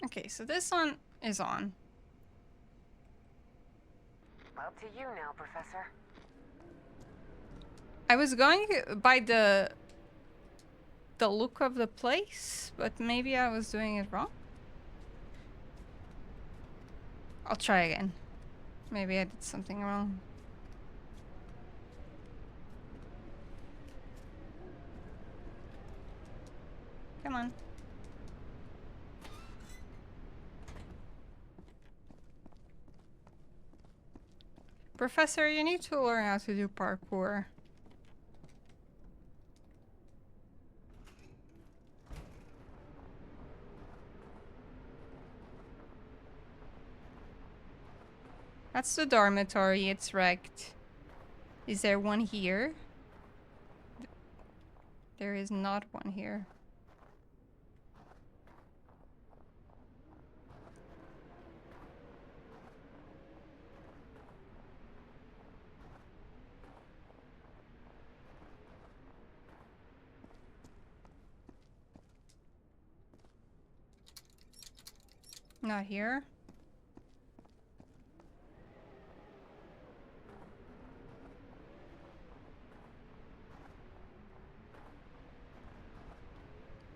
Okay, so this one is on.
Up to you now, Professor.
I was going by the look of the place, but maybe I was doing it wrong. I'll try again. Maybe I did something wrong. Come on. Professor, you need to learn how to do parkour. That's the dormitory, it's wrecked. Is there one here? There is not one here. Not here.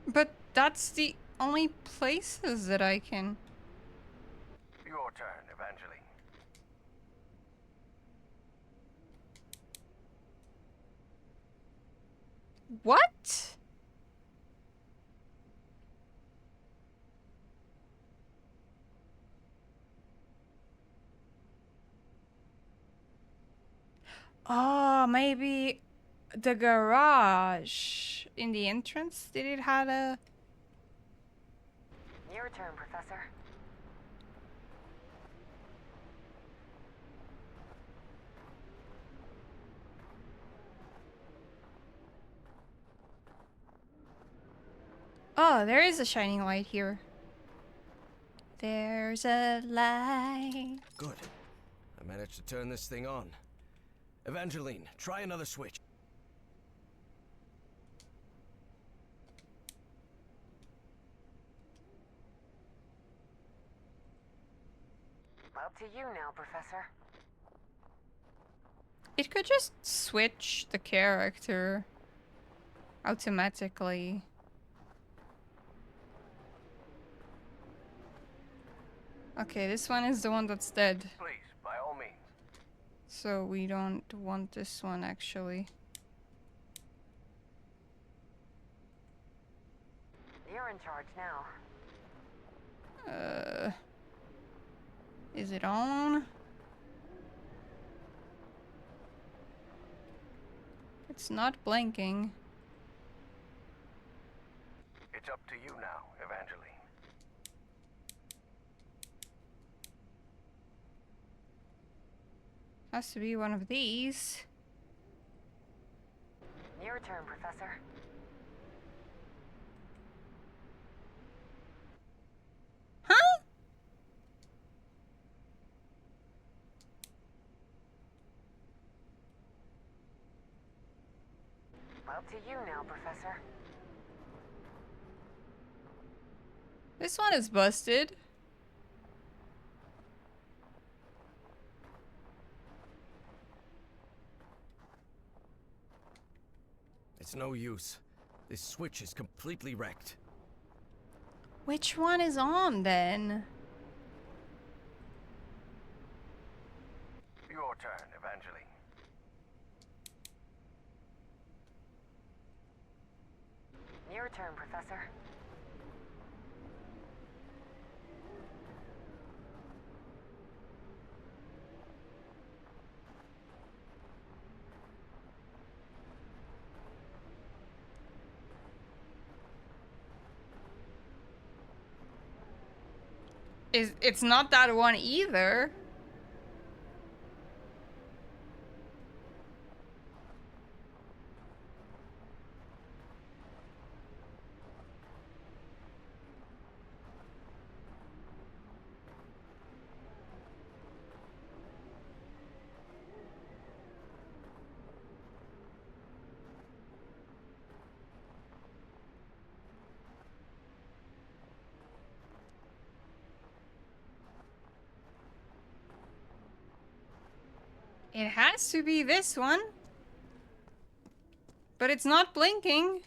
But that's the only places that I can...
Your turn, Evangeline.
What? Oh, maybe the garage in the entrance? Did it have a
Your turn, Professor.
Oh, there is a shining light here. There's a light.
Good. I managed to turn this thing on. Evangeline, try another switch.
Up to you now, Professor.
It could just switch the character automatically. Okay, this one is the one that's dead.
Please, by all means.
So we don't want this one actually.
You're in charge now.
Is it on? It's not blinking.
It's up to you now, Evangeline.
Has to be one of these.
Your turn, Professor.
Huh?
Up to you now, Professor.
This one is busted.
It's no use. This switch is completely wrecked.
Which one is on then?
Your turn, Evangeline.
Your turn, Professor.
It's not that one either. It has to be this one. But it's not blinking.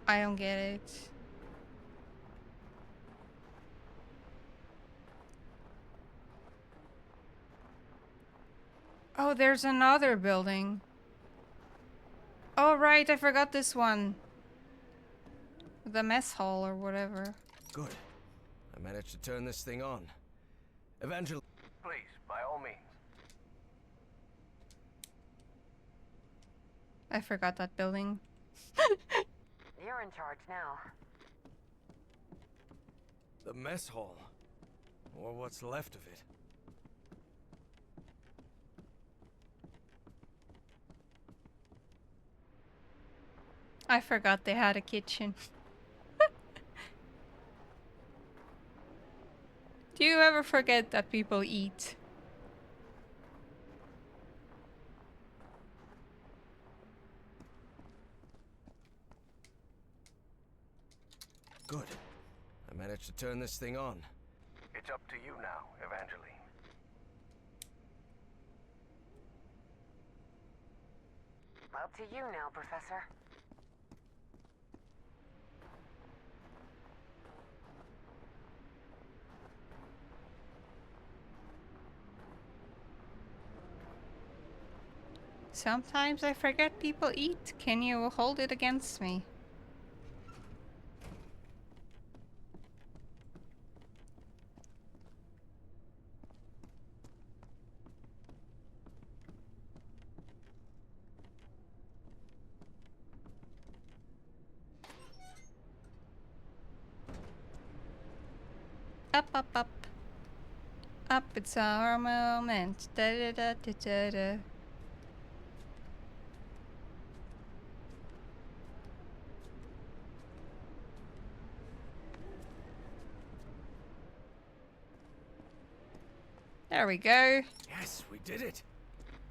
I don't get it. Oh, there's another building. Oh, right, I forgot this one. The mess hall or whatever.
Good. I managed to turn this thing on. Evangeline, please, by all means.
I forgot that building.
You're in charge now.
The mess hall. Or what's left of it.
I forgot they had a kitchen. Do you ever forget that people eat?
Good. I managed to turn this thing on. It's up to you now, Evangeline.
Up to you now, Professor.
Sometimes I forget people eat. Can you hold it against me? Up, up, up. Up, it's our moment. Da da da da da da. There we go.
Yes, we did it.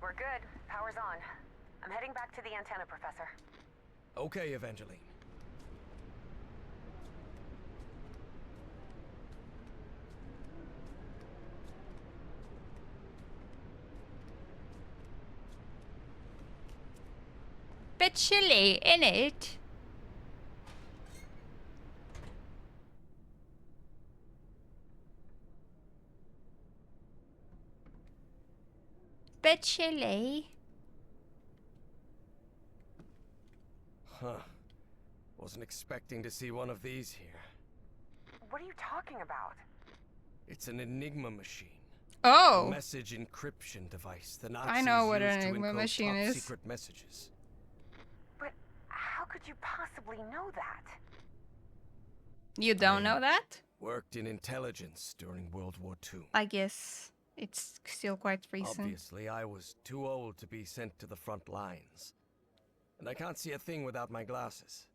We're good. Power's on. I'm heading back to the antenna, Professor.
Okay, Evangeline.
Bit chilly, innit? Bit chilly.
Huh. Wasn't expecting to see one of these here.
What are you talking about?
It's an Enigma machine. A
Oh,
message encryption device the Nazis
I know what
used
an
to
Enigma
encode
machine is.
top-secret messages.
But how could you possibly know that?
You don't know that?
Worked in intelligence during World War II.
I guess it's still quite recent.
Obviously, I was too old to be sent to the front lines. And I can't see a thing without my glasses.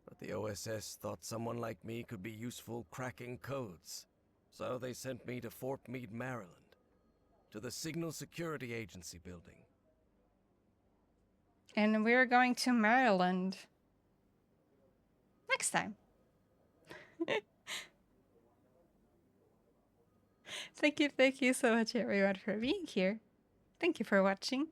But the OSS thought someone like me could be useful cracking codes. So they sent me to Fort Meade, Maryland, to the Signal Security Agency building.
And we're going to Maryland next time. Thank you so much everyone for being here. Thank you for watching.